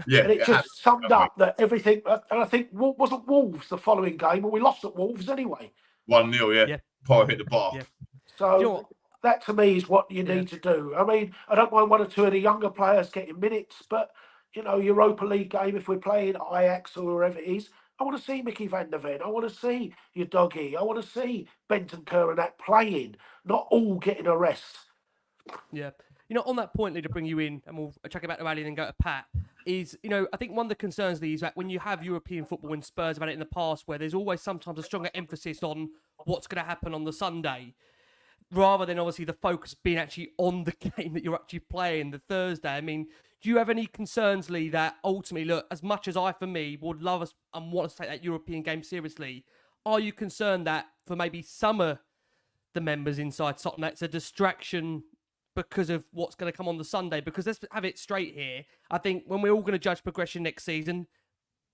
Yeah, and it just summed up that everything. And I think wasn't Wolves the following game, but we lost at Wolves anyway. 1-0, yeah. Power hit the bar. Yeah. So You know what? that to me is what you need to do. I mean, I don't mind 1 or 2 of the younger players getting minutes, but you know, Europa League game, if we're playing Ajax or wherever it is, I want to see Mickey van der Ven. I want to see your doggy. I want to see Bentancur and that playing, not all getting a rest. Yeah. You know, on that point, Lee, to bring you in, and we'll chuck it back to Ali and then go to Pat, is, you know, I think one of the concerns, Lee, is that when you have European football, and Spurs have had it in the past, where there's always sometimes a stronger emphasis on what's going to happen on the Sunday, rather than obviously the focus being actually on the game that you're actually playing, the Thursday. I mean, do you have any concerns, Lee, that ultimately, look, as much as I, for me, would love us and want us to take that European game seriously, are you concerned that for maybe some of the members inside Tottenham, that's a distraction because of what's going to come on the Sunday? Because let's have it straight here. I think when we're all going to judge progression next season,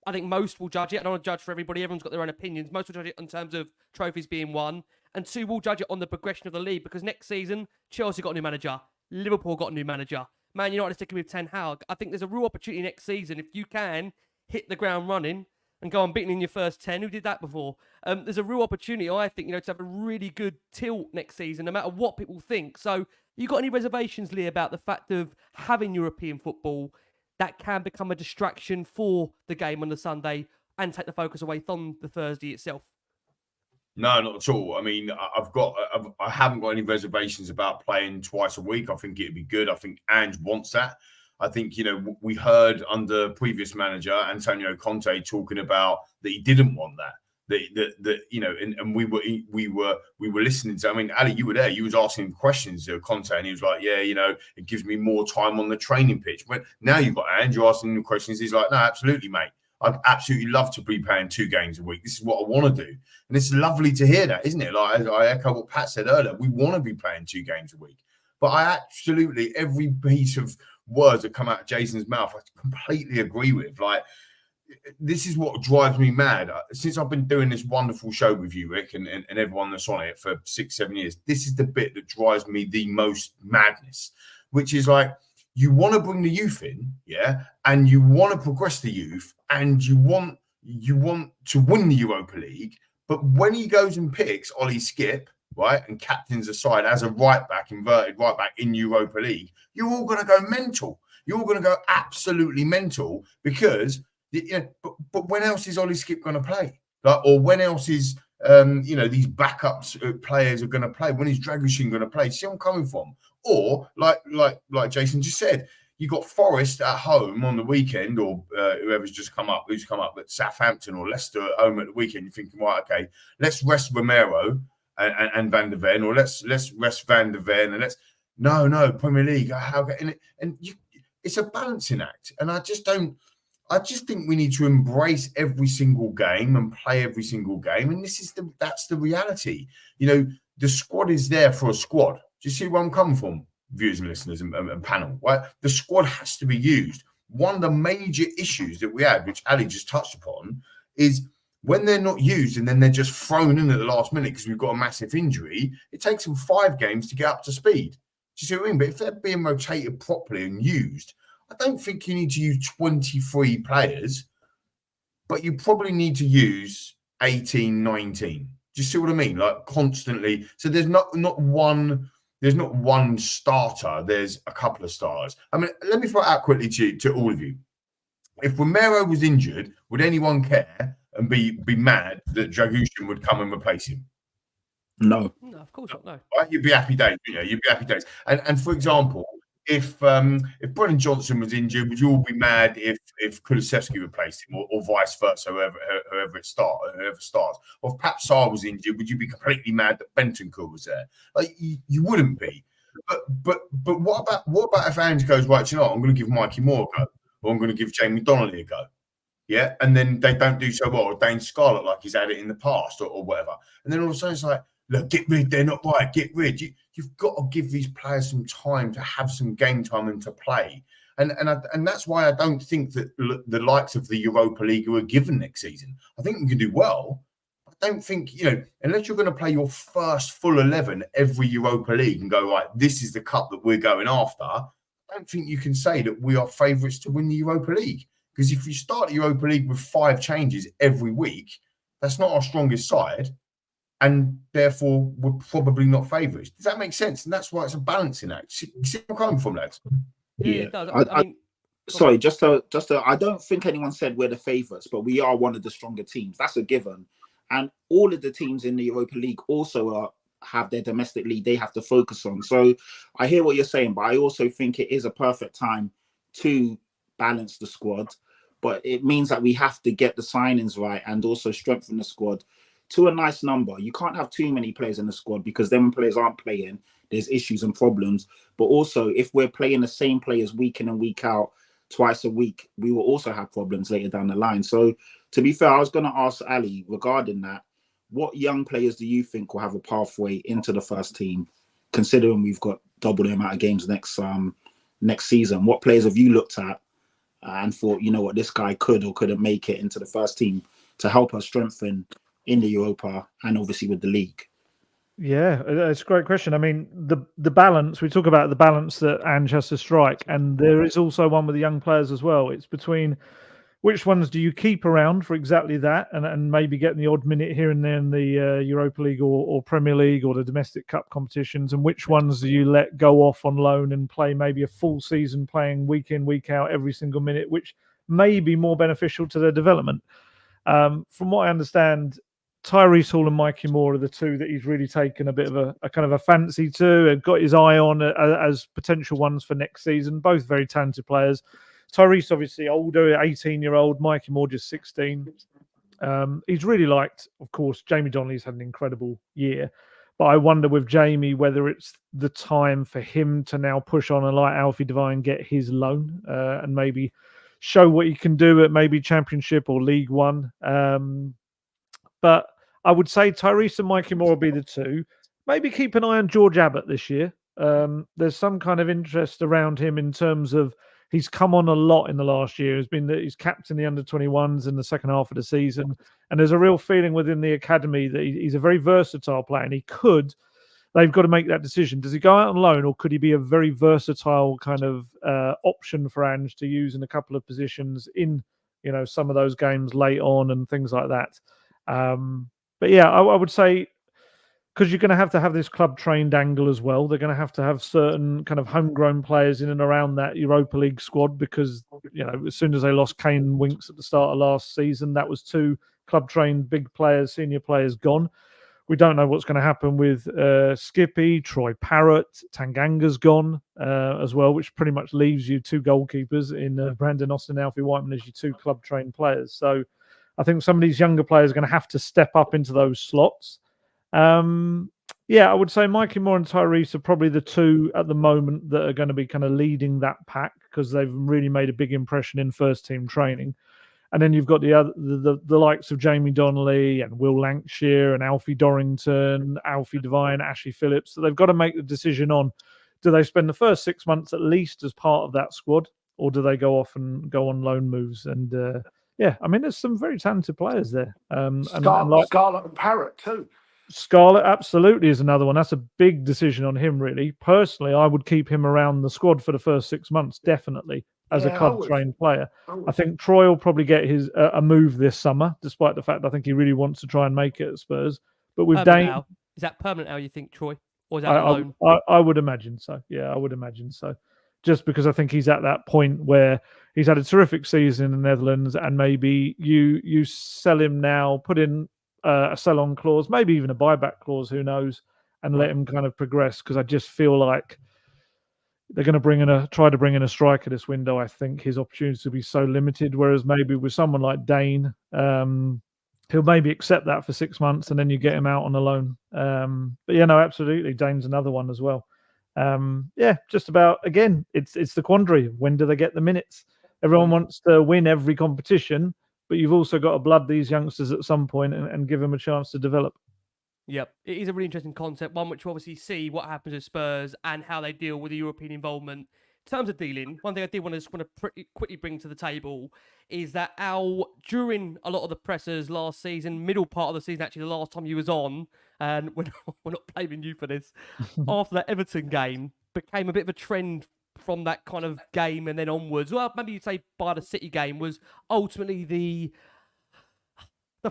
I think most will judge it. I don't want to judge for everybody. Everyone's got their own opinions. Most will judge it in terms of trophies being won. And 2 will judge it on the progression of the league, because next season, Chelsea got a new manager. Liverpool got a new manager. Man United sticking with Ten Hag. I think there's a real opportunity next season, if you can hit the ground running and go unbeaten in your first 10. Who did that before? There's a real opportunity, I think, you know, to have a really good tilt next season, no matter what people think. So, you got any reservations, Lee, about the fact of having European football that can become a distraction for the game on the Sunday and take the focus away from the Thursday itself? No, not at all. I mean, I haven't got any reservations about playing twice a week. I think it'd be good. I think Ange wants that. I think, you know, we heard under previous manager Antonio Conte talking about that he didn't want that. That you know, and we were listening to. I mean, Ali, you were there. You was asking questions to Conte, and he was like, "Yeah, you know, it gives me more time on the training pitch." When now you've got Ange, you're asking him questions. He's like, "No, absolutely, mate. I'd absolutely love to be playing 2 games a week. This is what I want to do." And it's lovely to hear that, isn't it? Like, I echo what Pat said earlier. We want to be playing 2 games a week. But I absolutely, every piece of words that come out of Jason's mouth, I completely agree with. Like, this is what drives me mad. Since I've been doing this wonderful show with you, Rick, and everyone that's on it for 6-7 years, this is the bit that drives me the most madness, which is like, you want to bring the youth in, yeah, and you want to progress the youth, and you want to win the Europa League. But when he goes and picks Ollie Skip, right, and captains aside as a right back, inverted right back in Europa League, you're all going to go mental. You're all going to go absolutely mental, because, you know, but when else is Ollie Skip going to play? Like, or when else is you know, these backups players are going to play? When is Dragusin going to play? See where I'm coming from? Or like Jason just said, you got Forest at home on the weekend, or who's come up at Southampton or Leicester at home at the weekend. You're thinking, right, okay, let's rest Romero and Van der Ven, or let's rest Van der Ven, and no Premier League. It's a balancing act, and I just think we need to embrace every single game and play every single game, and that's the reality. You know, the squad is there for a squad. Do you see where I'm coming from, viewers and listeners and panel? Right, the squad has to be used. One of the major issues that we had, which Ali just touched upon, is when they're not used and then they're just thrown in at the last minute because we've got a massive injury. It takes them 5 games to get up to speed. Do you see what I mean? But if they're being rotated properly and used, I don't think you need to use 23 players, but you probably need to use 18, 19. Do you see what I mean? Like constantly. So there's not one starter. There's a couple of starters. I mean, let me throw it out quickly to all of you. If Romero was injured, would anyone care and be mad that Dragushin would come and replace him? No. No, of course not. No. Right? You'd be happy days. You'd be happy days. And for example, if Brennan Johnson was injured, would you all be mad if Kulusevski replaced him, or vice versa, whoever starts? Or if Pap Sarr was injured, would you be completely mad that Bentancur was there? Like you wouldn't be. But what about if Ange goes, right, you know what, I'm going to give Mikey Moore a go, or I'm going to give Jamie Donnelly a go, yeah, and then they don't do so well, or Dane Scarlett like he's had it in the past, or whatever, and then all of a sudden it's like, look, get rid, they're not right, get rid. You've got to give these players some time to have some game time and to play. And that's why I don't think that the likes of the Europa League are given next season. I think you can do well. I don't think, unless you're going to play your first full 11 every Europa League and go, right, this is the cup that we're going after, I don't think you can say that we are favourites to win the Europa League. Because if you start the Europa League with 5 changes every week, that's not our strongest side. And therefore, we're probably not favourites. Does that make sense? And that's why it's a balancing act. See where I'm coming from, lads? Yeah, it does. I mean, sorry, just to, I don't think anyone said we're the favourites, but we are one of the stronger teams. That's a given. And all of the teams in the Europa League also have their domestic league they have to focus on. So I hear what you're saying, but I also think it is a perfect time to balance the squad. But it means that we have to get the signings right and also strengthen the squad to a nice number. You can't have too many players in the squad, because then when players aren't playing, there's issues and problems. But also, if we're playing the same players week in and week out, twice a week, we will also have problems later down the line. So to be fair, I was going to ask Ali regarding that, what young players do you think will have a pathway into the first team, considering we've got double the amount of games next season? What players have you looked at and thought, you know what, this guy could or couldn't make it into the first team to help us strengthen in the Europa and obviously with the league? Yeah, it's a great question. I mean, the balance, we talk about the balance that Ange has to strike, and there is also one with the young players as well. It's between which ones do you keep around for exactly that, and maybe getting the odd minute here and there in the Europa League or Premier League or the domestic cup competitions, and which ones do you let go off on loan and play maybe a full season playing week in, week out, every single minute, which may be more beneficial to their development. From what I understand, Tyrese Hall and Mikey Moore are the two that he's really taken a bit of a kind of a fancy to and got his eye on as potential ones for next season. Both very talented players. Tyrese obviously older, 18-year-old. Mikey Moore just 16. He's really liked, of course, Jamie Donnelly's had an incredible year. But I wonder with Jamie whether it's the time for him to now push on and like Alfie Devine get his loan and maybe show what he can do at maybe Championship or League One. But I would say Tyrese and Mikey Moore will be the two. Maybe keep an eye on George Abbott this year. There's some kind of interest around him in terms of he's come on a lot in the last year. He's captain the under-21s in the second half of the season. And there's a real feeling within the academy that he's a very versatile player. And they've got to make that decision. Does he go out on loan, or could he be a very versatile kind of option for Ange to use in a couple of positions in, some of those games late on and things like that? But yeah, I would say, because you're going to have this club trained angle as well. They're going to have certain kind of homegrown players in and around that Europa League squad, because as soon as they lost Kane and Winks at the start of last season, that was 2 club trained big players, senior players gone. We don't know what's going to happen with Skippy, Troy Parrott, Tanganga's gone as well, which pretty much leaves you 2 goalkeepers in Brandon Austin and Alfie Whiteman as your 2 club trained players. So I think some of these younger players are going to have to step up into those slots. I would say Mikey Moore and Tyrese are probably the 2 at the moment that are going to be kind of leading that pack, because they've really made a big impression in first team training. And then you've got the likes of Jamie Donnelly and Will Lancashire and Alfie Dorrington, Alfie Devine, Ashley Phillips. So they've got to make the decision on, do they spend the first 6 months at least as part of that squad, or do they go off and go on loan moves? And there's some very talented players there. Scarlett and Parrott too. Scarlett absolutely is another one. That's a big decision on him, really. Personally, I would keep him around the squad for the first 6 months, definitely, as a club-trained player. I think Troy will probably get a move this summer, despite the fact I think he really wants to try and make it at Spurs. But with Permanent Dane, Al. Is that permanent Al, you think, Troy? Or is that a loan? I would imagine so. Yeah, I would imagine so. Just because I think he's at that point where he's had a terrific season in the Netherlands, and maybe you sell him now, put in a sell-on clause, maybe even a buyback clause, who knows, and let him kind of progress. Because I just feel like they're going to try to bring in a striker this window. I think his opportunities will be so limited. Whereas maybe with someone like Dane, he'll maybe accept that for 6 months, and then you get him out on a loan. But yeah, no, absolutely, Dane's another one as well. Yeah, just about, again, it's the quandary. When do they get the minutes? Everyone wants to win every competition, but you've also got to blood these youngsters at some point and give them a chance to develop. Yep, it is a really interesting concept, one which we obviously see what happens with Spurs and how they deal with the European involvement. In terms of dealing, one thing I did want to pretty quickly bring to the table is that Al, during a lot of the pressers last season, middle part of the season, actually the last time you was on, and we're not blaming you for this, after that Everton game, became a bit of a trend from that kind of game and then onwards. Well, maybe you'd say by the City game was ultimately the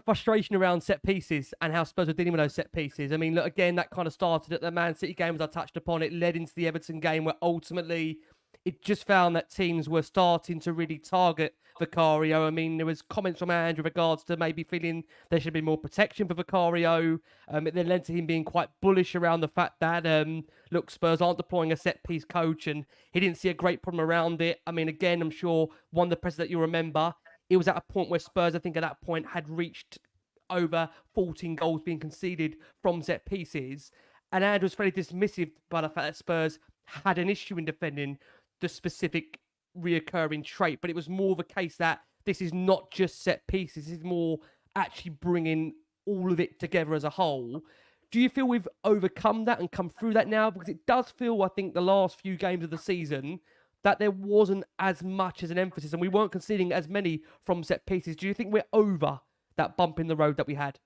frustration around set pieces and how Spurs were dealing with those set pieces. I mean, look, again, that kind of started at the Man City game, as I touched upon. It led into the Everton game, where ultimately it just found that teams were starting to really target Vicario. I mean, there was comments from Ange with regards to maybe feeling there should be more protection for Vicario. It then led to him being quite bullish around the fact that, look, Spurs aren't deploying a set-piece coach, and he didn't see a great problem around it. I mean, again, I'm sure one of the presses that you'll remember, it was at a point where Spurs, I think at that point, had reached over 14 goals being conceded from set pieces. And Ange was fairly dismissive by the fact that Spurs had an issue in defending the specific reoccurring trait. But it was more of a case that this is not just set pieces. This is more actually bringing all of it together as a whole. Do you feel we've overcome that and come through that now? Because it does feel, I think, the last few games of the season, that there wasn't as much as an emphasis and we weren't conceding as many from set pieces. Do you think we're over that bump in the road that we had?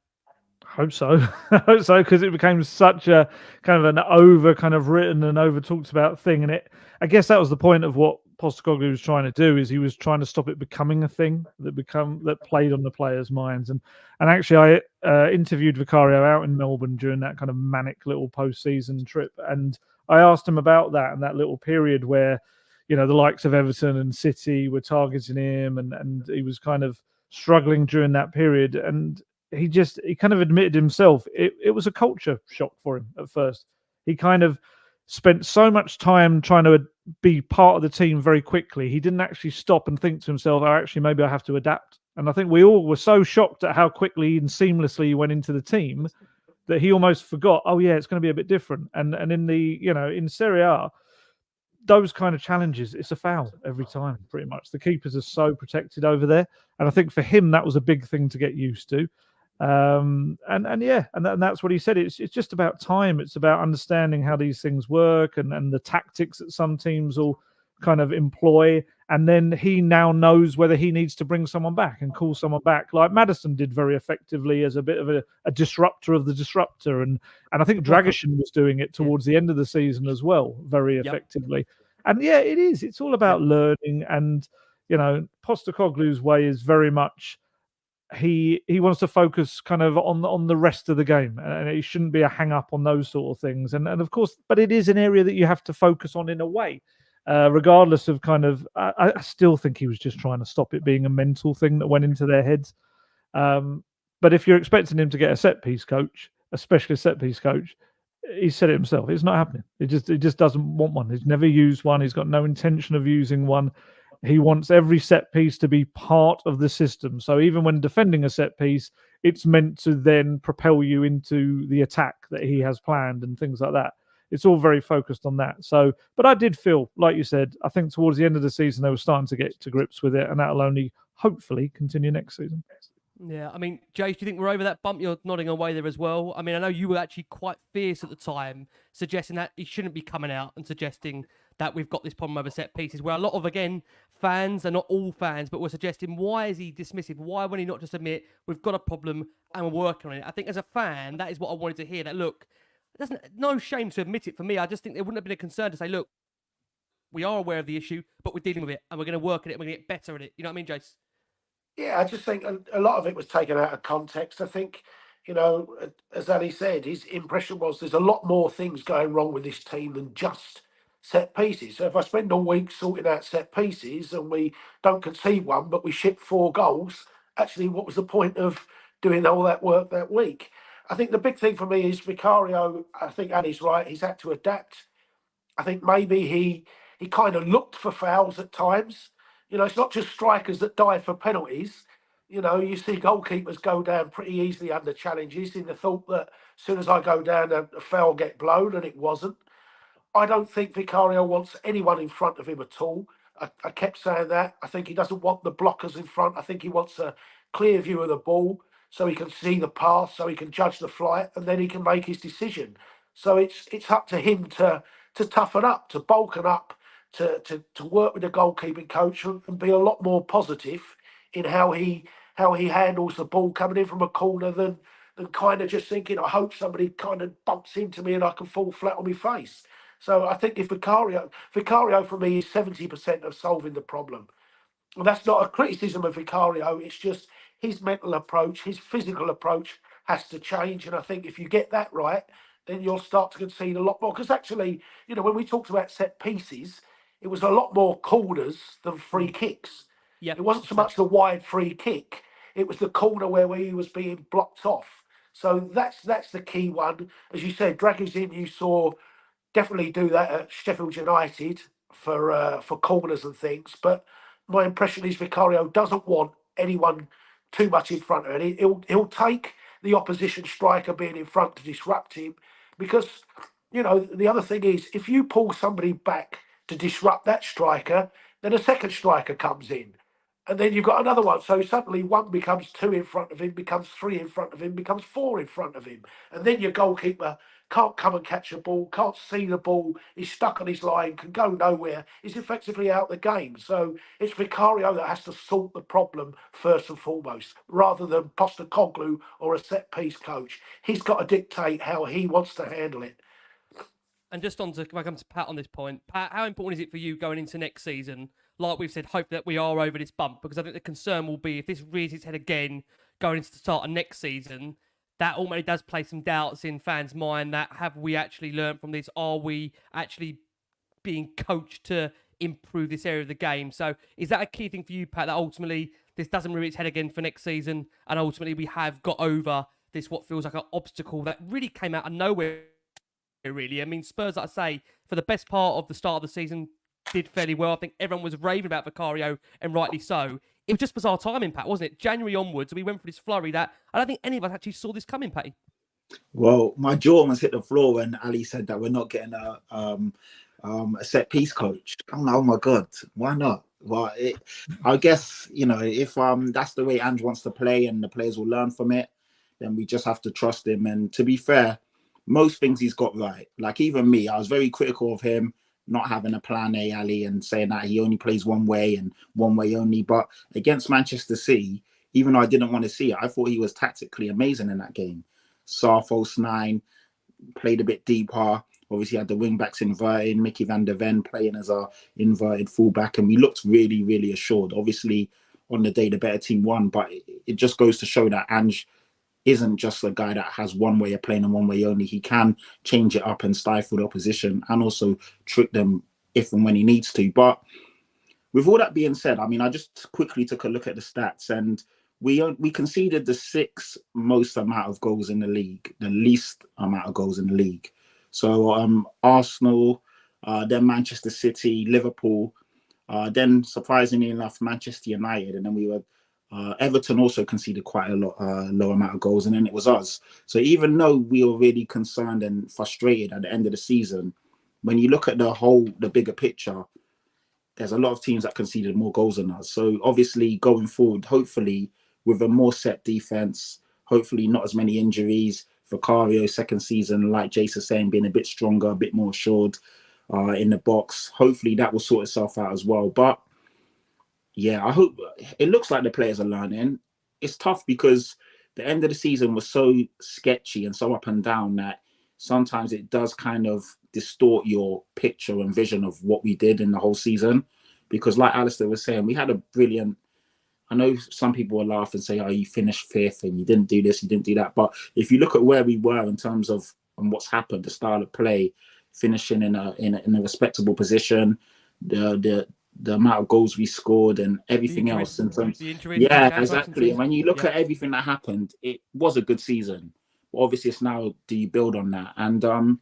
I hope so. I hope so, because it became such a kind of an over kind of written and over talked about thing. And I guess that was the point of what Postecoglou was trying to do, is he was trying to stop it becoming a thing that played on the players' minds. And actually, I interviewed Vicario out in Melbourne during that kind of manic little post-season trip, and I asked him about that and that little period where, you know, the likes of Everton and City were targeting him, and he was kind of struggling during that period. And he kind of admitted himself it was a culture shock for him at first. He kind of spent so much time trying to be part of the team very quickly. He didn't actually stop and think to himself, oh, actually, maybe I have to adapt. And I think we all were so shocked at how quickly and seamlessly he went into the team that he almost forgot, oh yeah, it's going to be a bit different. And in the, you know, in Serie A, those kind of challenges, it's a foul every time, pretty much. The keepers are so protected over there. And I think for him, that was a big thing to get used to. And that's what he said. It's just about time. It's about understanding how these things work and the tactics that some teams will kind of employ. And then he now knows whether he needs to bring someone back and call someone back, like Maddison did very effectively as a bit of a disruptor of the disruptor. And I think Dragisin was doing it towards the end of the season as well, very effectively. And yeah, it is. It's all about learning. And, you know, Postecoglou's way is very much, he wants to focus kind of on the rest of the game, and it shouldn't be a hang up on those sort of things. And of course, but it is an area that you have to focus on in a way, regardless of kind of. I still think he was just trying to stop it being a mental thing that went into their heads. But if you're expecting him to get a set piece coach, especially a set piece coach, he said it himself. It's not happening. It just doesn't want one. He's never used one. He's got no intention of using one. He wants every set piece to be part of the system. So even when defending a set piece, it's meant to then propel you into the attack that he has planned and things like that. It's all very focused on that. So, but I did feel, like you said, I think towards the end of the season, they were starting to get to grips with it, and that'll only hopefully continue next season. Yeah, I mean, Jace, do you think we're over that bump? You're nodding away there as well. I mean, I know you were actually quite fierce at the time, suggesting that he shouldn't be coming out and suggesting that we've got this problem over set pieces, where a lot of, again, fans, and not all fans, but we're suggesting, why is he dismissive? Why won't he not just admit we've got a problem and we're working on it? I think as a fan, that is what I wanted to hear, that, look, no shame to admit it for me. I just think there wouldn't have been a concern to say, look, we are aware of the issue, but we're dealing with it and we're going to work at it and we're going to get better at it. You know what I mean, Jace? Yeah, I just think a lot of it was taken out of context. I think you know, as Ali said, his impression was there's a lot more things going wrong with this team than just set pieces. So if I spend a week sorting out set pieces and we don't concede one, but we ship 4 goals, actually, what was the point of doing all that work that week? I think the big thing for me is Vicario. I think Ali's right. He's had to adapt. I think maybe he kind of looked for fouls at times. You know, it's not just strikers that die for penalties. You know, you see goalkeepers go down pretty easily under challenges in the thought that as soon as I go down, a foul will get blown, and it wasn't. I don't think Vicario wants anyone in front of him at all. I kept saying that. I think he doesn't want the blockers in front. I think he wants a clear view of the ball so he can see the path, so he can judge the flight, and then he can make his decision. So it's up to him to toughen up, to bulken up, to work with the goalkeeping coach and be a lot more positive in how he handles the ball coming in from a corner than kind of just thinking, I hope somebody kind of bumps into me and I can fall flat on my face. So I think if Vicario for me is 70% of solving the problem. And that's not a criticism of Vicario, it's just his mental approach, his physical approach has to change. And I think if you get that right, then you'll start to concede a lot more. Because actually, you know, when we talked about set pieces, it was a lot more corners than free kicks. Yeah, It wasn't so much the wide free kick, it was the corner where he was being blocked off. So that's the key one. As you said, Dragusin, you saw definitely do that at Sheffield United for corners and things. But my impression is Vicario doesn't want anyone too much in front of him. He'll take the opposition striker being in front to disrupt him, because you know the other thing is if you pull somebody back to disrupt that striker, then a second striker comes in. And then you've got another one. So suddenly one becomes 2 in front of him, becomes 3 in front of him, becomes 4 in front of him. And then your goalkeeper can't come and catch a ball, can't see the ball, he's stuck on his line, can go nowhere, he's effectively out the game. So it's Vicario that has to sort the problem first and foremost, rather than Postecoglou or a set-piece coach. He's got to dictate how he wants to handle it. And just on to, if I come to Pat on this point, Pat, how important is it for you going into next season? Like we've said, hope that we are over this bump, because I think the concern will be if this rears its head again going into the start of next season, that ultimately does place some doubts in fans' mind that have we actually learned from this? Are we actually being coached to improve this area of the game? So is that a key thing for you, Pat, that ultimately this doesn't rear its head again for next season and ultimately we have got over this, what feels like an obstacle that really came out of nowhere, really? I mean, Spurs, like I say, for the best part of the start of the season, did fairly well. I think everyone was raving about Vicario, and rightly so. It was just bizarre timing, Pat, wasn't it? January onwards, we went through this flurry that I don't think any of us actually saw this coming, Patty. Well, my jaw almost hit the floor when Ali said that we're not getting a set piece coach. Oh my God, why not? Well, I guess, you know, if that's the way Ange wants to play and the players will learn from it, then we just have to trust him. And to be fair, most things he's got right. Like even me, I was very critical of him not having a plan A, Ali, and saying that he only plays one way and one way only. But against Manchester City, even though I didn't want to see it, I thought he was tactically amazing in that game. False 9, played a bit deeper. Obviously had the wing backs inverted, Mickey van der Ven playing as our inverted fullback, and we looked really, really assured. Obviously, on the day, the better team won, but it just goes to show that Ange isn't just a guy that has one way of playing and one way only. He can change it up and stifle the opposition and also trick them if and when he needs to. But with all that being said, I mean, I just quickly took a look at the stats, and we conceded the 6th most amount of goals in the league, the least amount of goals in the league. So Arsenal, then Manchester City, Liverpool, then surprisingly enough, Manchester United, and then we were Everton also conceded quite a low amount of goals, and then it was us. So even though we were really concerned and frustrated at the end of the season, when you look at the bigger picture, there's a lot of teams that conceded more goals than us. So obviously going forward, hopefully with a more set defense, hopefully not as many injuries. Vicario second season, like Jason's saying, being a bit stronger, a bit more assured in the box. Hopefully that will sort itself out as well. But yeah, I hope it looks like the players are learning. It's tough because the end of the season was so sketchy and so up and down that sometimes it does kind of distort your picture and vision of what we did in the whole season. Because like Alasdair was saying, we had a brilliant I know some people will laugh and say, "Oh, you finished 5th and you didn't do this, you didn't do that." But if you look at where we were in terms of what's happened, the style of play, finishing in a respectable position, the amount of goals we scored, and everything else in terms, exactly. And when you look at everything that happened, it was a good season. But obviously, it's now, do you build on that? And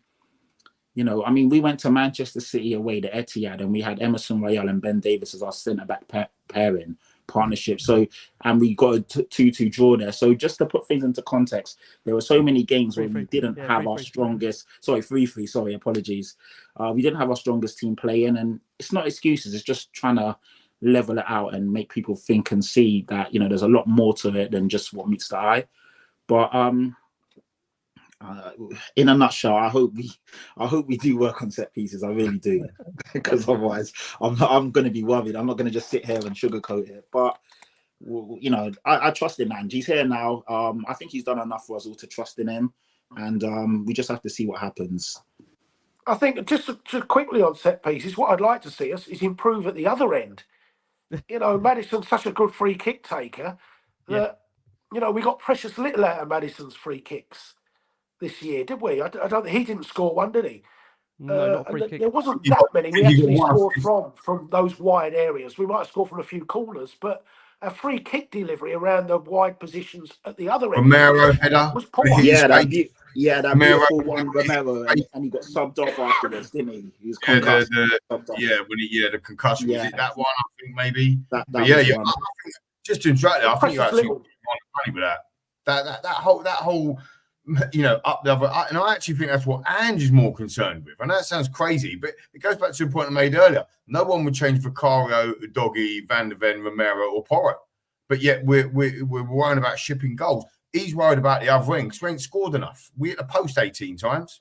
you know, I mean, we went to Manchester City away, the Etihad, and we had Emerson Royal and Ben Davis as our centre-back pairing partnership. So, and we got a 2-2 draw there. So just to put things into context, there were so many games where we didn't have our strongest, 3-3, sorry, apologies. We didn't have our strongest team playing, and it's not excuses. It's just trying to level it out and make people think and see that, you know, there's a lot more to it than just what meets the eye. But in a nutshell, I hope we do work on set pieces. I really do, because otherwise, I'm going to be worried. I'm not going to just sit here and sugarcoat it. But you know, I trust in Ange. He's here now. I think he's done enough for us all to trust in him, and we just have to see what happens. I think just quickly on set pieces, what I'd like to see us is improve at the other end. You know, Maddison's such a good free kick taker that you know, we got precious little out of Maddison's free kicks this year, did we? I don't. He didn't score one, did he? No, not free kick. There wasn't that many we actually scored from those wide areas. We might have scored from a few corners, but a free kick delivery around the wide positions at the other end Romero header was poor. That beautiful one, Romero, and he got subbed off afterwards, didn't he? He was concussed. The concussion. Was it that one? I think maybe. That I think, just to interact, I think you're actually on money with that. That whole. You know, up the other, and I actually think that's what Ange is more concerned with. And that sounds crazy, but it goes back to the point I made earlier. No one would change Vicario, Doggy, Van der Ven, Romero, or Porro, but yet we're worrying about shipping goals. He's worried about the other end because we ain't scored enough. We hit the post 18 times,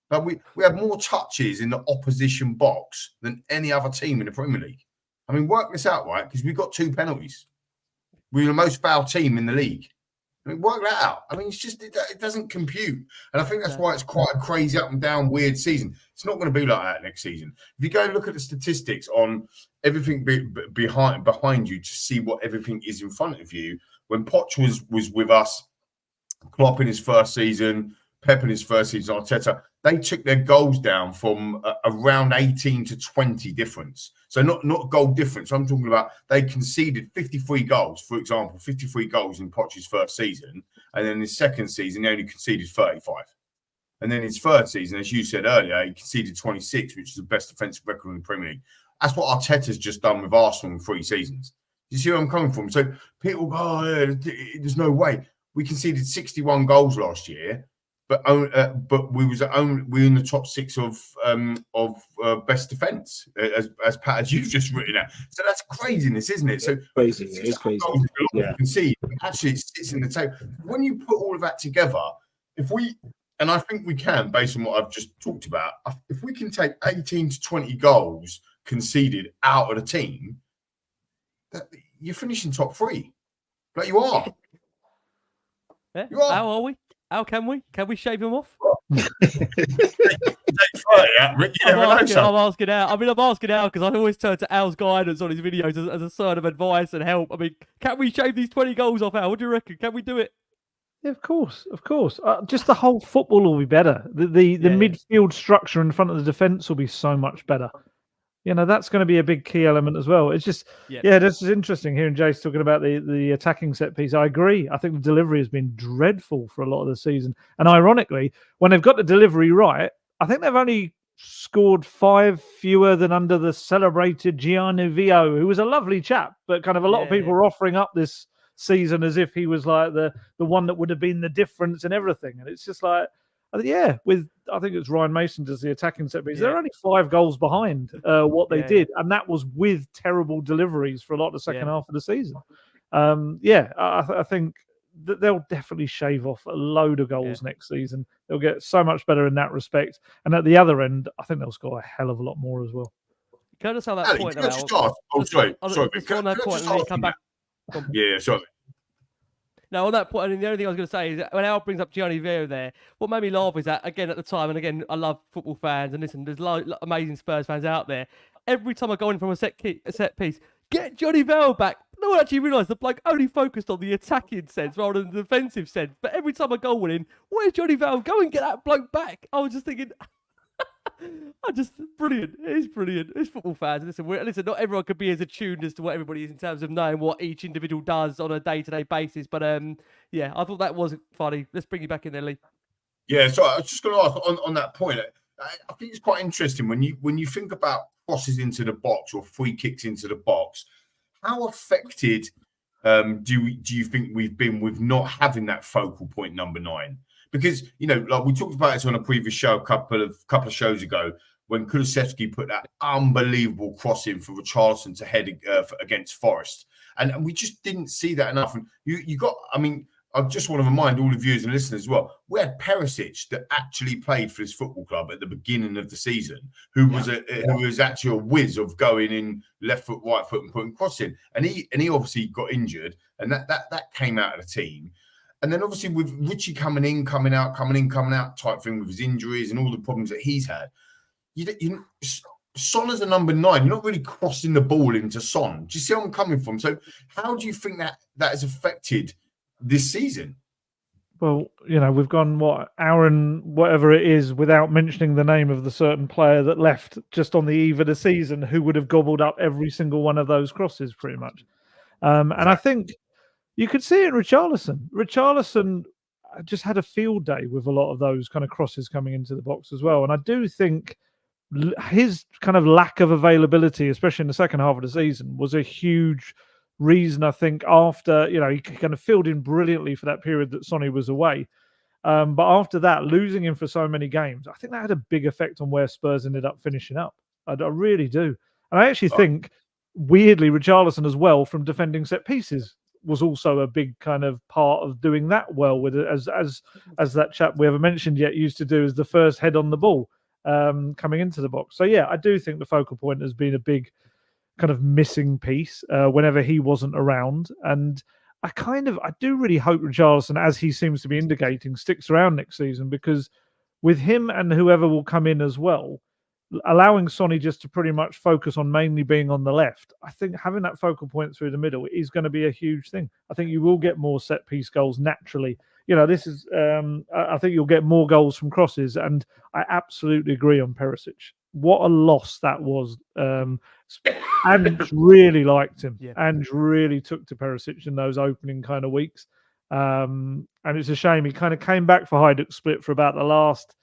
but we have more touches in the opposition box than any other team in the Premier League. I mean, work this out, right? Because we got 2 penalties. We're the most foul team in the league. I mean, work that out. I mean, it's just, it doesn't compute. And I think that's why it's quite a crazy up and down weird season. It's not going to be like that next season. If you go and look at the statistics on everything behind you to see what everything is in front of you, when Poch was with us, Klopp in his first season, Pep in his first season, Arteta, they took their goals down from around 18 to 20 difference. So not goal difference. I'm talking about they conceded 53 goals, for example, 53 goals in Poch's first season. And then his second season, he only conceded 35. And then his third season, as you said earlier, he conceded 26, which is the best defensive record in the Premier League. That's what Arteta's just done with Arsenal in 3 seasons. You see where I'm coming from? So people go, oh, yeah, there's no way. We conceded 61 goals last year. But we were in the top 6 of best defence, as Pat, as you've just written out. So that's craziness, isn't it? So crazy. It's crazy. You can see actually it sits in the table. When you put all of that together, and I think we can, based on what I've just talked about, if we can take 18 to 20 goals conceded out of the team, you're finishing top 3. Like you are. Yeah. You are. How are we? How can we? Can we shave him off? I'm asking out. I mean, I'm asking out because I always turn to Al's guidance on his videos as a sign of advice and help. I mean, can we shave these 20 goals off, Al? What do you reckon? Can we do it? Yeah, of course. Just the whole football will be better. The midfield structure in front of the defence will be so much better. You know, that's going to be a big key element as well. It's just, this is interesting hearing Jace talking about the attacking set piece. I agree. I think the delivery has been dreadful for a lot of the season. And ironically, when they've got the delivery right, I think they've only scored 5 fewer than under the celebrated Gianni Vio, who was a lovely chap, but kind of a lot of people were offering up this season as if he was like the one that would have been the difference and everything. And it's just like, I think it's Ryan Mason does the attacking set piece. They're only 5 goals behind what they did, and that was with terrible deliveries for a lot of the second half of the season. I think that they'll definitely shave off a load of goals next season. They'll get so much better in that respect, and at the other end, I think they'll score a hell of a lot more as well. Can I just have that point about? Sorry. Just on that point, and then come back. Yeah, sorry. Now, on that point, and the only thing I was going to say is that when Al brings up Gianni Vio there, what made me laugh is that, again, at the time, and again, I love football fans, and listen, there's amazing Spurs fans out there. Every time I go in from a set piece, get Gianni Vio back. no one actually realised the bloke only focused on the attacking sense rather than the defensive sense. But every time a goal went in, where's Johnny Val? Go and get that bloke back. I was just thinking, brilliant. It is brilliant. It's football fans. Listen, not everyone could be as attuned as to what everybody is in terms of knowing what each individual does on a day-to-day basis. But yeah, I thought that was funny. Let's bring you back in there, Lee. Yeah, so I was just going to ask on that point. I think it's quite interesting when you think about crosses into the box or free kicks into the box. How affected do you think we've been with not having that focal point number 9? Because like we talked about it on a previous show a couple of shows ago when Kulusevski put that unbelievable cross in for Richarlison to head against Forest, and we just didn't see that enough. And you got, I mean, I just want to remind all the viewers and listeners as well, we had Perisic that actually played for this football club at the beginning of the season, who was actually a whiz of going in left foot, right foot and putting cross in. And he obviously got injured, and that came out of the team. And then obviously with Richie coming in, coming out type thing with his injuries and all the problems that he's had, Son as a number 9, you're not really crossing the ball into Son. Do you see where I'm coming from? So how do you think that has affected this season? Well, we've gone hour and whatever it is without mentioning the name of the certain player that left just on the eve of the season who would have gobbled up every single one of those crosses pretty much. And I think you could see it in Richarlison. Richarlison just had a field day with a lot of those kind of crosses coming into the box as well. And I do think his kind of lack of availability, especially in the second half of the season, was a huge reason. I think after, he kind of filled in brilliantly for that period that Sonny was away. But after that, losing him for so many games, I think that had a big effect on where Spurs ended up finishing up. I really do. And I actually think, weirdly, Richarlison as well, from defending set pieces, was also a big kind of part of doing that well with it, as that chap we haven't mentioned yet used to do as the first head on the ball coming into the box. So yeah, I do think the focal point has been a big kind of missing piece whenever he wasn't around. And I do really hope Richarlison, as he seems to be indicating, sticks around next season, because with him and whoever will come in as well, allowing Sonny just to pretty much focus on mainly being on the left, I think having that focal point through the middle is going to be a huge thing. I think you will get more set piece goals naturally. This is, I think you'll get more goals from crosses, and I absolutely agree on Perisic. What a loss that was. Ange really liked him. Yeah. Ange really took to Perisic in those opening kind of weeks. And it's a shame he kind of came back for Hajduk Split for about the last,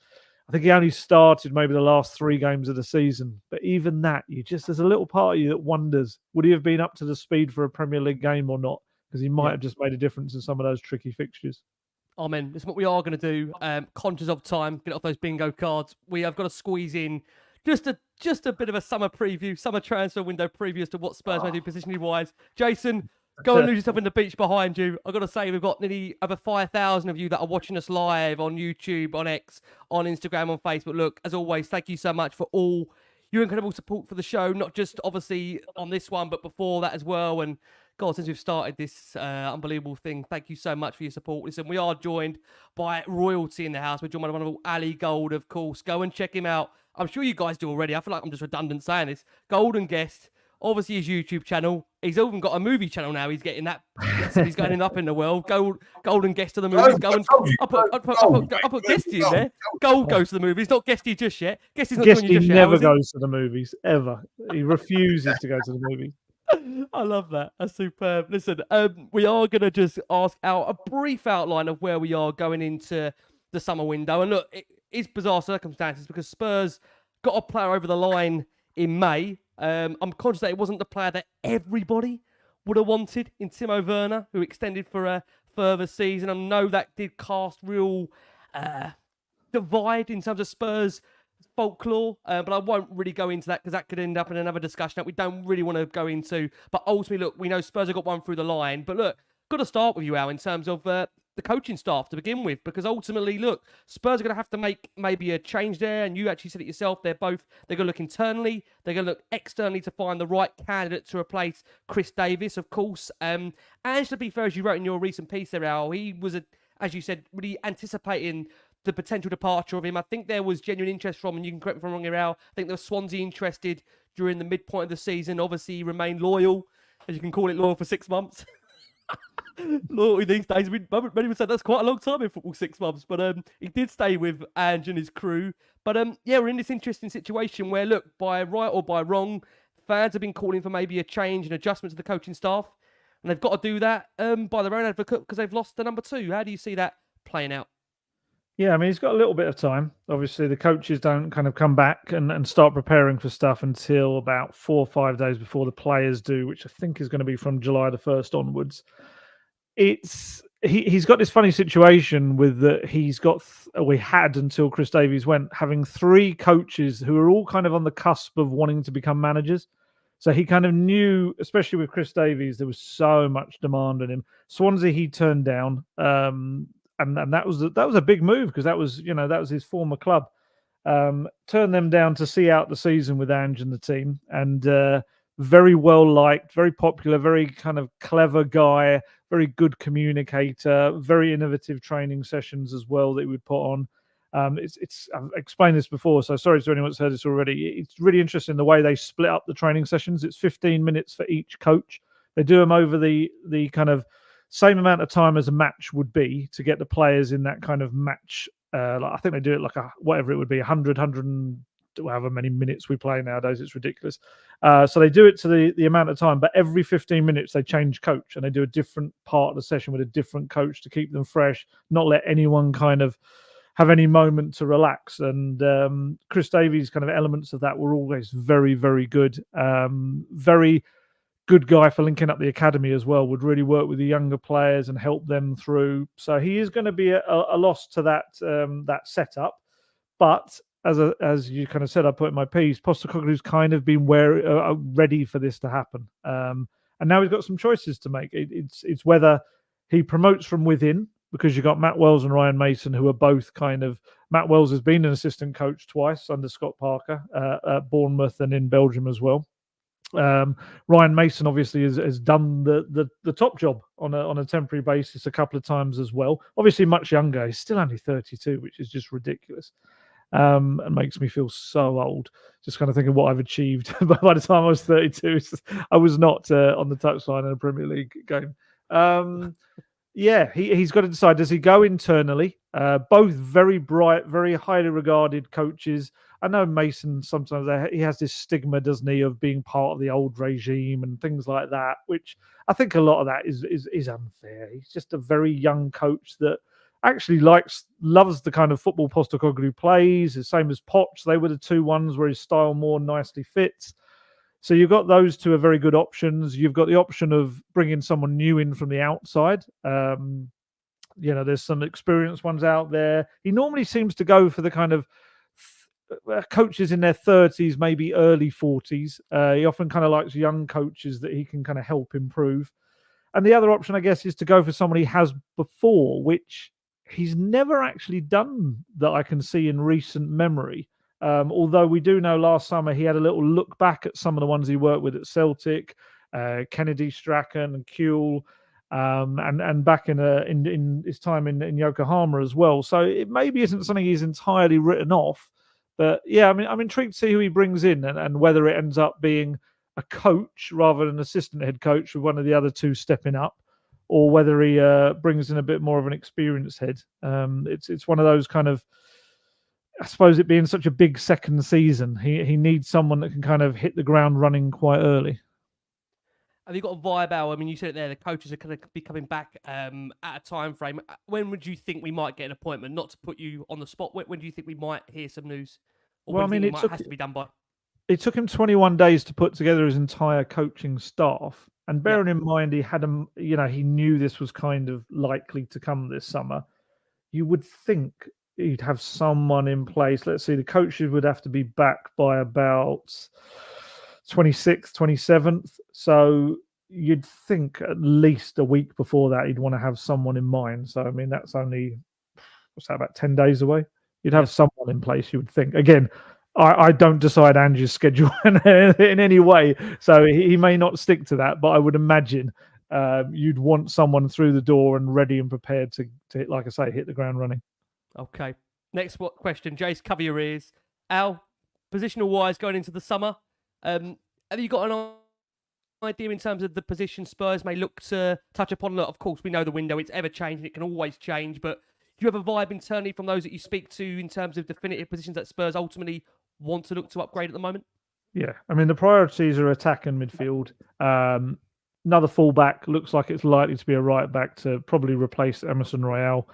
I think he only started maybe the last 3 games of the season. But even that, there's a little part of you that wonders, would he have been up to the speed for a Premier League game or not? Because he might have just made a difference in some of those tricky fixtures. Amen. This is what we are going to do. Conscious of time, get off those bingo cards. We have got to squeeze in just a bit of a summer preview, summer transfer window preview as to what Spurs may do positionally wise. Jason, go and lose yourself in the beach behind you. I've got to say, we've got nearly over 5,000 of you that are watching us live on YouTube, on X, on Instagram, on Facebook. Look, as always, thank you so much for all your incredible support for the show, not just obviously on this one, but before that as well. And God, since we've started this unbelievable thing, thank you so much for your support. Listen, we are joined by royalty in the house. We're joined by the wonderful Alasdair Gold, of course. Go and check him out. I'm sure you guys do already. I feel like I'm just redundant saying this. Golden guest, obviously his YouTube channel. He's even got a movie channel now. He's getting that. He's going up in the world. Golden guest to the movies. I'll put Guesty in there. Gold goes to the movies. Not Guesty just yet. Guesty's not joining you just yet. Guesty never goes to the movies, ever. He refuses to go to the movies. I love that. That's superb. Listen, we are going to just ask out a brief outline of where we are going into the summer window. And look, it is bizarre circumstances because Spurs got a player over the line in May. I'm conscious that it wasn't the player that everybody would have wanted in Timo Werner, who extended for a further season. I know that did cast real divide in terms of Spurs folklore, but I won't really go into that because that could end up in another discussion that we don't really want to go into. But ultimately, look, we know Spurs have got one through the line. But look, got to start with you, Al, in terms of the coaching staff to begin with, because ultimately, look, Spurs are going to have to make maybe a change there. And you actually said it yourself. They're going to look internally. They're going to look externally to find the right candidate to replace Chris Davis, of course. And to be fair, as you wrote in your recent piece there, Al, he was, as you said, really anticipating the potential departure of him. I think there was genuine interest from, and you can correct me if I'm wrong here, Al, I think there was Swansea interested during the midpoint of the season. Obviously, he remained loyal as you can call it, loyal for 6 months. Loyalty these days, many would say that's quite a long time in football, 6 months. But he did stay with Ange and his crew. But yeah, we're in this interesting situation where, look, by right or by wrong, fans have been calling for maybe a change and adjustment to the coaching staff, and they've got to do that by their own advocate because they've lost the number 2. How do you see that playing out? Yeah, I mean, he's got a little bit of time. Obviously, the coaches don't kind of come back and start preparing for stuff until about 4 or 5 days before the players do, which I think is going to be from July the 1st onwards. He's got this funny situation with that we had until Chris Davies went, having 3 coaches who are all kind of on the cusp of wanting to become managers. So he kind of knew, especially with Chris Davies, there was so much demand on him. Swansea he turned down. And that was a big move because that was his former club. Turned them down to see out the season with Ange and the team, and very well liked, very popular, very kind of clever guy, very good communicator, very innovative training sessions as well that he would put on. I've explained this before, so sorry to anyone that's heard this already. It's really interesting the way they split up the training sessions. It's 15 minutes for each coach. They do them over the kind of same amount of time as a match would be to get the players in that kind of match. I think they do it like whatever it would be, 100, however many minutes we play nowadays. It's ridiculous. So they do it to the amount of time, but every 15 minutes they change coach and they do a different part of the session with a different coach to keep them fresh, not let anyone kind of have any moment to relax. And Chris Davies' kind of elements of that were always very, very good. Very good guy for linking up the academy as well, would really work with the younger players and help them through. So he is going to be a loss to that setup. But as you kind of said, I put in my piece, Postecoglou's kind of been ready for this to happen. And now he's got some choices to make. It's whether he promotes from within, because you've got Matt Wells and Ryan Mason, who are both kind of... Matt Wells has been an assistant coach twice under Scott Parker at Bournemouth and in Belgium as well. Ryan Mason obviously has done the top job on a temporary basis a couple of times as well. Obviously much younger. He's still only 32, which is just ridiculous. And makes me feel so old. Just kind of thinking what I've achieved by the time I was 32. I was not on the touchline in a Premier League game. Yeah, he's got to decide. Does he go internally? Both very bright, very highly regarded coaches. I know Mason sometimes he has this stigma, doesn't he, of being part of the old regime and things like that, which I think a lot of that is unfair. He's just a very young coach that actually loves the kind of football Postecoglou plays. The same as Poch. They were the 2 ones where his style more nicely fits. So you've got those 2 are very good options. You've got the option of bringing someone new in from the outside. There's some experienced ones out there. He normally seems to go for the kind of coaches in their 30s, maybe early 40s. He often kind of likes young coaches that he can kind of help improve. And the other option, I guess, is to go for someone he has before, which he's never actually done that I can see in recent memory. Although we do know last summer he had a little look back at some of the ones he worked with at Celtic, Kennedy, Strachan and Kuehl, and back in his time in Yokohama as well. So it maybe isn't something he's entirely written off. But yeah, I mean, I'm intrigued to see who he brings in and whether it ends up being a coach rather than an assistant head coach with one of the other 2 stepping up, or whether he brings in a bit more of an experienced head. It's one of those kind of, I suppose, it being such a big second season, he needs someone that can kind of hit the ground running quite early. Have you got a vibe out? I mean, you said it there, the coaches are going to be coming back at a time frame. When would you think we might get an appointment? Not to put you on the spot, when do you think we might hear some news? Or well, I mean, it has to be done by? It took him 21 days to put together his entire coaching staff. And bearing in mind he knew this was kind of likely to come this summer, you would think he'd have someone in place. Let's see, the coaches would have to be back by about 26th, 27th. So you'd think at least a week before that he'd want to have someone in mind. So, I mean, that's only, about 10 days away? You'd have someone in place, you would think. Again, I don't decide Ange's schedule in any way, so he may not stick to that, but I would imagine you'd want someone through the door and ready and prepared to, like I say, hit the ground running. Okay. Next question. Jace, cover your ears. Al, positional wise going into the summer, have you got an idea in terms of the position Spurs may look to touch upon? Look, of course, we know the window, it's ever changing, it can always change, but do you have a vibe internally from those that you speak to in terms of definitive positions that Spurs ultimately want to look to upgrade at the moment? Yeah, I mean, the priorities are attack and midfield. Another fullback looks like it's likely to be a right back to probably replace Emerson Royale.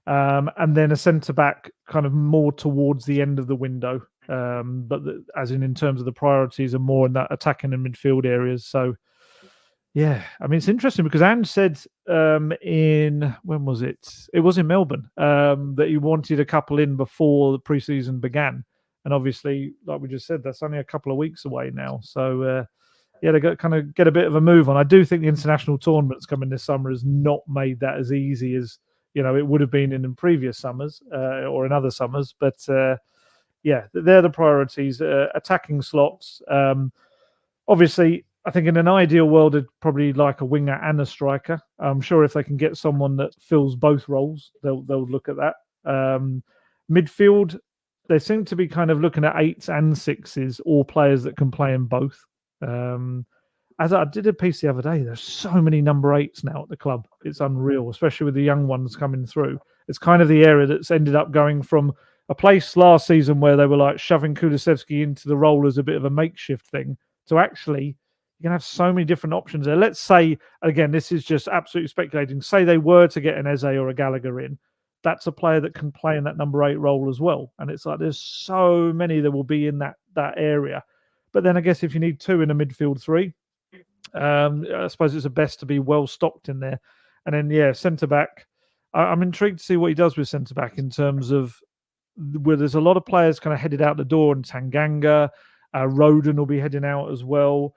And then a centre back kind of more towards the end of the window. As in terms of the priorities are more in that attacking and midfield areas. So, yeah, I mean, it's interesting because Ange said when was it? It was in Melbourne that he wanted a couple in before the preseason began. And obviously, like we just said, that's only a couple of weeks away now. So, yeah, they kind of get a bit of a move on. I do think the international tournaments coming this summer has not made that as easy as it would have been in previous summers or in other summers. But yeah, they're the priorities. Attacking slots. Obviously, I think in an ideal world, it'd probably like a winger and a striker. I'm sure if they can get someone that fills both roles, they'll look at that. Midfield, they seem to be kind of looking at 8s and 6s, all players that can play in both. As I did a piece the other day, there's so many number 8s now at the club. It's unreal, especially with the young ones coming through. It's kind of the area that's ended up going from a place last season where they were like shoving Kulusevski into the role as a bit of a makeshift thing to actually, you can have so many different options there. Let's say, again, this is just absolutely speculating, say they were to get an Eze or a Gallagher in. That's a player that can play in that number 8 role as well. And it's like there's so many that will be in that area. But then I guess if you need 2 in a midfield 3, I suppose it's the best to be well stocked in there. And then, yeah, centre back. I'm intrigued to see what he does with centre back in terms of where there's a lot of players kind of headed out the door, and Tanganga, Roden will be heading out as well.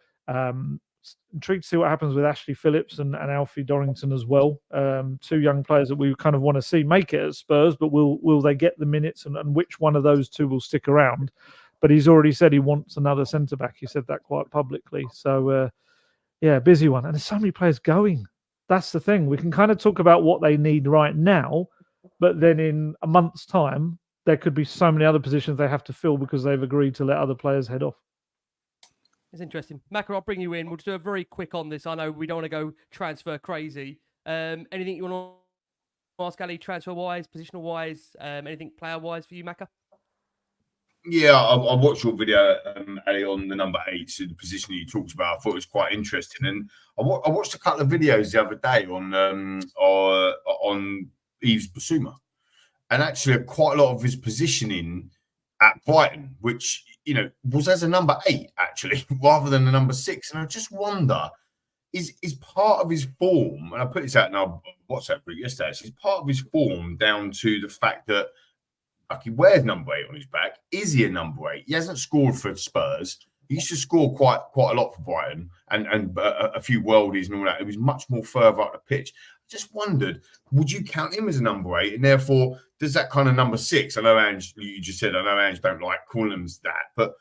Intrigued to see what happens with Ashley Phillips and Alfie Dorrington as well. 2 young players that we kind of want to see make it at Spurs, but will they get the minutes, and which one of those 2 will stick around? But he's already said he wants another centre back. He said that quite publicly. So, yeah, busy one. And there's so many players going. That's the thing. We can kind of talk about what they need right now, but then in a month's time, there could be so many other positions they have to fill because they've agreed to let other players head off. It's interesting. Macca, I'll bring you in. We'll do a very quick on this. I know we don't want to go transfer crazy. Anything you want to ask Ali, transfer-wise, positional-wise, anything player-wise for you, Macca? Yeah, I watched your video, Ali, on the number 8s, the position that you talked about. I thought it was quite interesting, and I watched a couple of videos the other day on Yves Bissouma, and actually quite a lot of his positioning at Brighton, which was as a number 8 actually, rather than a number 6. And I just wonder, is part of his form, and I put this out in our WhatsApp group yesterday, is part of his form down to the fact that he wears number 8 on his back? Is he a number 8? He hasn't scored for Spurs. He used to score quite a lot for Brighton and a few worldies and all that. It was much more further up the pitch. I just wondered, would you count him as a number 8? And therefore, does that kind of number 6? I know Ange, you just said, I know Ange don't like calling him that, but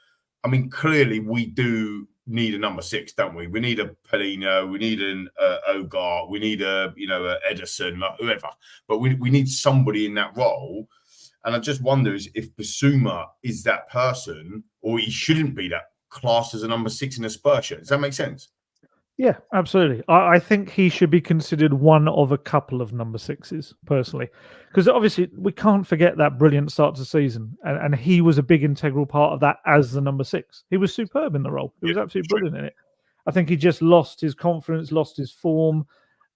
I mean, clearly we do need a number 6, don't we? We need a Pelino, we need an Ogar, we need a Edison, like whoever. But we need somebody in that role. And I just wonder if Bissouma is that person, or he shouldn't be that class as a number 6 in a Spurs shirt. Does that make sense? Yeah, absolutely. I think he should be considered one of a couple of number 6s, personally. Because obviously, we can't forget that brilliant start to the season. And he was a big integral part of that as the number 6. He was superb in the role. He was absolutely brilliant in it. I think he just lost his confidence, lost his form.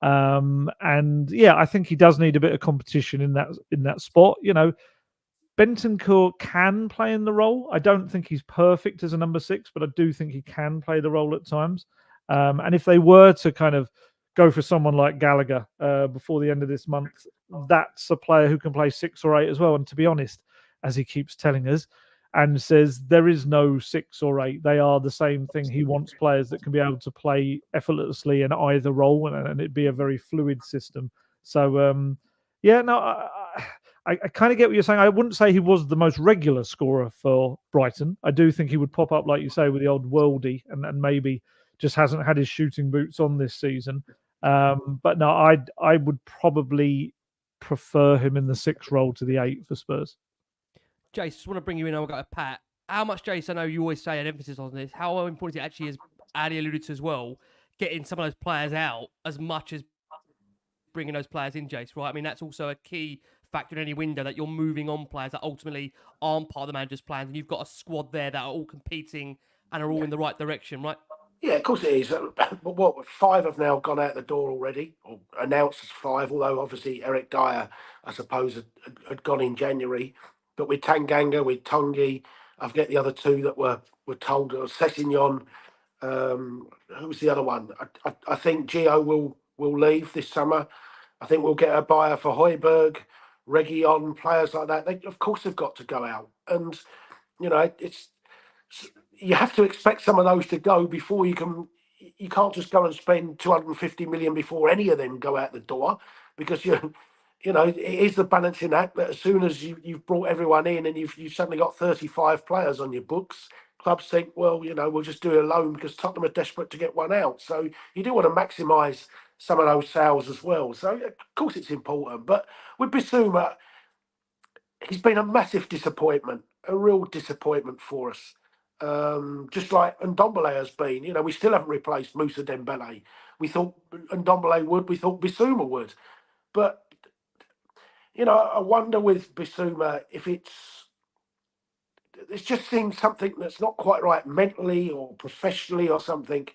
And yeah, I think he does need a bit of competition in that spot. Bentancur can play in the role. I don't think he's perfect as a number 6, but I do think he can play the role at times. And if they were to kind of go for someone like Gallagher before the end of this month, that's a player who can play 6 or 8 as well. And to be honest, as he keeps telling us and says, there is no 6 or 8. They are the same thing. He wants players that can be able to play effortlessly in either role, and it'd be a very fluid system. So, yeah, no, I kind of get what you're saying. I wouldn't say he was the most regular scorer for Brighton. I do think he would pop up, like you say, with the old worldie, and maybe just hasn't had his shooting boots on this season. But no, I would probably prefer him in the 6 role to the 8 for Spurs. Jace, just want to bring you in. I've got a Pat. How much, Jace, I know you always say an emphasis on this, how important it actually is, Ali alluded to as well, getting some of those players out as much as bringing those players in, Jace, right? I mean, that's also a key factor in any window, that you're moving on players that ultimately aren't part of the manager's plans, and you've got a squad there that are all competing and are all in the right direction, right? Yeah, of course it is. But what, 5 have now gone out the door already, or announced as 5, although obviously Eric Dyer, I suppose, had gone in January. But with Tanganga, with Tongi, I forget the other 2 that were told, Sessignon, who was the other one? I think Gio will leave this summer. I think we'll get a buyer for Højbjerg, Reguilon, players like that. They, of course, have got to go out. And, you know, you have to expect some of those to go before you can't just go and spend 250 million before any of them go out the door, because you know, it is the balancing act that as soon as you've brought everyone in and you've suddenly got 35 players on your books, clubs think, well, you know, we'll just do a loan because Tottenham are desperate to get one out. So you do want to maximise some of those sales as well. So of course it's important. But with Bissouma, he's been a massive disappointment, a real disappointment for us. Just like Ndombele has been. You know, we still haven't replaced Moussa Dembele. We thought Ndombele would, we thought Bissouma would. But, you know, I wonder with Bissouma if it just seems something that's not quite right mentally or professionally or something.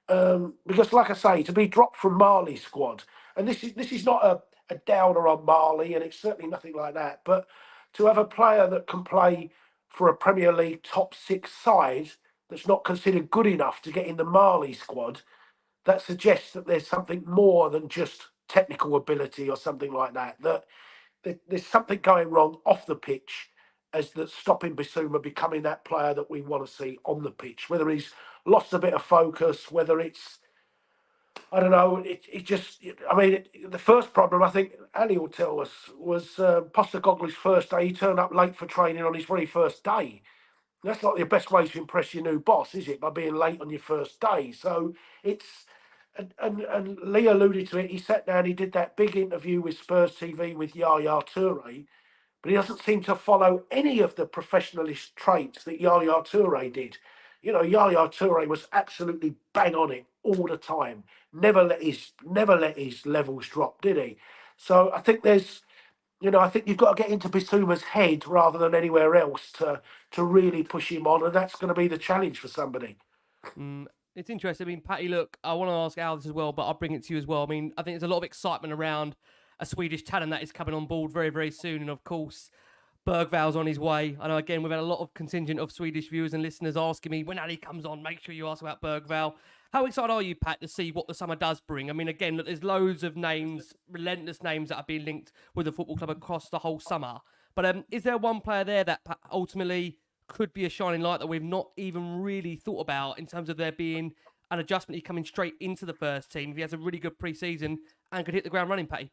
Because, like I say, to be dropped from Marley's squad, and this is not a downer on Marley, and it's certainly nothing like that, but to have a player that can play for a Premier League top 6 side that's not considered good enough to get in the Marley squad, that suggests that there's something more than just technical ability or something like that, that there's something going wrong off the pitch that's stopping Bissouma becoming that player that we want to see on the pitch. Whether he's lost a bit of focus, whether it's, I don't know, the first problem, I think Ali will tell us, was Postecoglou's first day. He turned up late for training on his very first day. That's not the best way to impress your new boss, is it? By being late on your first day. So it's, and Lee alluded to it, he sat down, he did that big interview with Spurs TV with Yaya Toure, but he doesn't seem to follow any of the professionalist traits that Yaya Toure did. You know, Yaya Toure was absolutely bang on it all the time. Never let his levels drop, did he? So I think I think you've got to get into Bissouma's head rather than anywhere else to really push him on, and that's going to be the challenge for somebody. It's interesting. I mean, Patty, look, I want to ask Al this as well, but I'll bring it to you as well. I mean, I think there's a lot of excitement around a Swedish talent that is coming on board very, very soon, and of course, Bergval's on his way. I know, again, we've had a lot of contingent of Swedish viewers and listeners asking me, when Ali comes on, make sure you ask about Bergval. How excited are you, Pat, to see what the summer does bring? I mean, again, look, there's loads of names, relentless names that are being linked with the football club across the whole summer. But is there one player there that ultimately could be a shining light that we've not even really thought about in terms of there being an adjustment, he coming straight into the first team if he has a really good pre-season and could hit the ground running, Patty?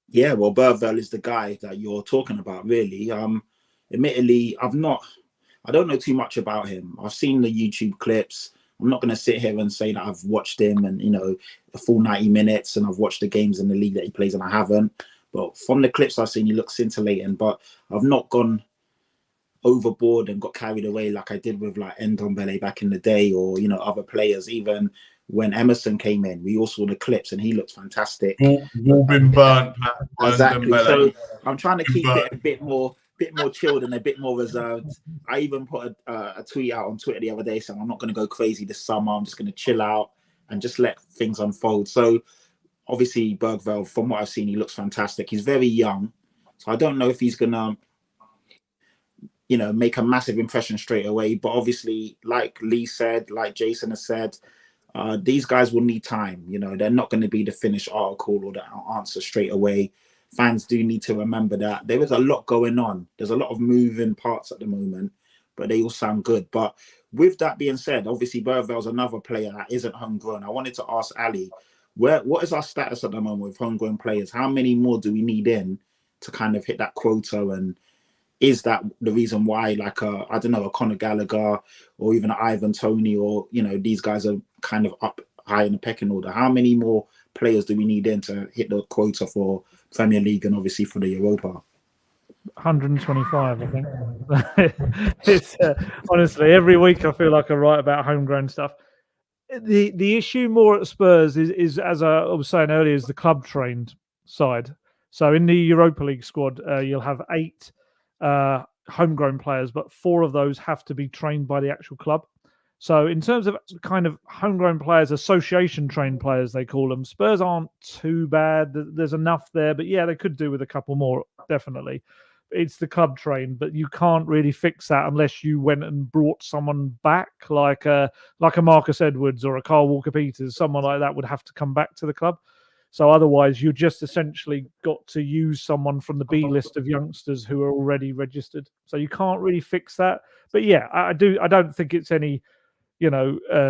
Yeah, well, Bergval is the guy that you're talking about, really. Admittedly, I don't know too much about him. I've seen the YouTube clips. I'm not going to sit here and say that I've watched him and, the full 90 minutes and I've watched the games in the league that he plays, and I haven't. But from the clips I've seen, he looks scintillating. But I've not gone overboard and got carried away like I did with like Ndombele back in the day, or other players. Even when Emerson came in, we all saw the clips and he looked fantastic. You've been burnt, Pat. Exactly. So I'm trying to keep it a bit more chilled and a bit more reserved. I even put a tweet out on Twitter the other day saying I'm not going to go crazy this summer. I'm just going to chill out and just let things unfold. So obviously Bergval, from what I've seen, he looks fantastic. He's very young, so I don't know if he's going to make a massive impression straight away. But obviously, like Lee said, like Jason has said, these guys will need time. They're not going to be the finished article or the answer straight away. Fans do need to remember that there is a lot going on. There's a lot of moving parts at the moment, but they all sound good. But with that being said, obviously Bergval's another player that isn't homegrown. I wanted to ask Ali, what is our status at the moment with homegrown players? How many more do we need in to kind of hit that quota? And is that the reason why, like a Conor Gallagher or even an Ivan Toney, or these guys are kind of up high in the pecking order? How many more players do we need in to hit the quota for Premier League and obviously for the Europa? 125, I think. It's honestly, every week I feel like I write about homegrown stuff. the issue more at Spurs is as I was saying earlier, is the club trained side. So in the Europa League squad, you'll have 8 homegrown players, but 4 of those have to be trained by the actual club. So in terms of kind of homegrown players, association trained players, they call them, Spurs aren't too bad. There's enough there, but yeah, they could do with a couple more, definitely. It's the club trained, but you can't really fix that unless you went and brought someone back, like a Marcus Edwards or a Kyle Walker-Peters. Someone like that would have to come back to the club. So otherwise, you just essentially got to use someone from the B list of youngsters who are already registered. So you can't really fix that. But yeah, I don't think it's any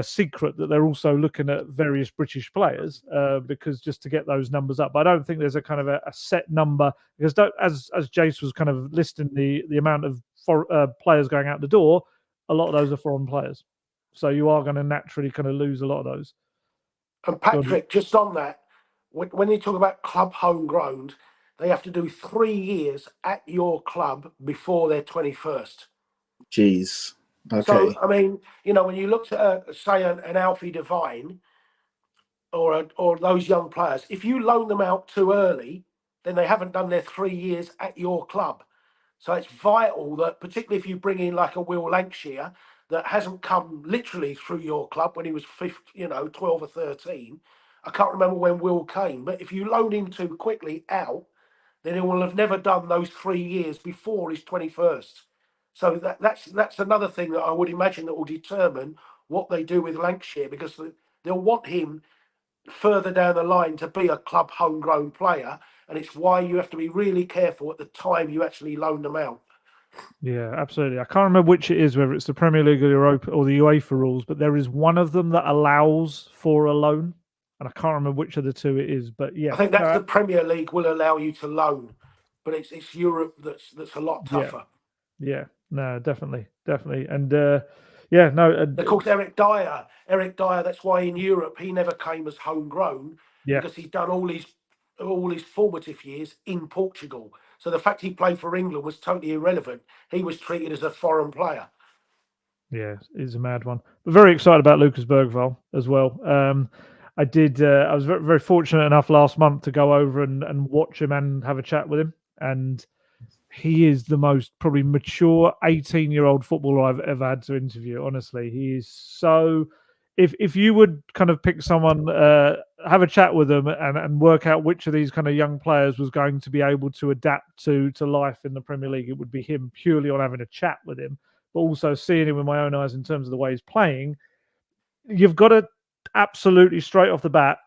secret that they're also looking at various British players because just to get those numbers up. But I don't think there's a kind of a set number because as Jace was kind of listing the amount of players going out the door, a lot of those are foreign players. So you are going to naturally kind of lose a lot of those. And Patrick, just on that, when you talk about club homegrown, they have to do 3 years at your club before their 21st. Jeez. Okay. So, I mean, when you look at, say, an Alfie Devine or those young players, if you loan them out too early, then they haven't done their 3 years at your club. So it's vital that, particularly if you bring in like a Will Lancashire that hasn't come literally through your club when he was 12 or 13. I can't remember when Will came, but if you loan him too quickly out, then he will have never done those 3 years before his 21st. So that's another thing that I would imagine that will determine what they do with Lancashire, because they'll want him further down the line to be a club homegrown player, and it's why you have to be really careful at the time you actually loan them out. Yeah, absolutely. I can't remember which it is, whether it's the Premier League or the Europa or the UEFA rules, but there is one of them that allows for a loan, and I can't remember which of the two it is. But yeah, I think that's the Premier League will allow you to loan, but it's Europe that's a lot tougher. Yeah, no, definitely, and of course, Eric Dyer. That's why in Europe he never came as homegrown because he'd done all his formative years in Portugal. So the fact he played for England was totally irrelevant. He was treated as a foreign player. Yeah, he's a mad one. But very excited about Lucas Bergvall as well. I was very, very fortunate enough last month to go over and watch him and have a chat with him. And he is the most probably mature 18-year-old footballer I've ever had to interview. Honestly, he is so. If you would kind of pick someone, have a chat with them and work out which of these kind of young players was going to be able to adapt to life in the Premier League, it would be him, purely on having a chat with him, but also seeing him with my own eyes in terms of the way he's playing. You've got to absolutely straight off the bat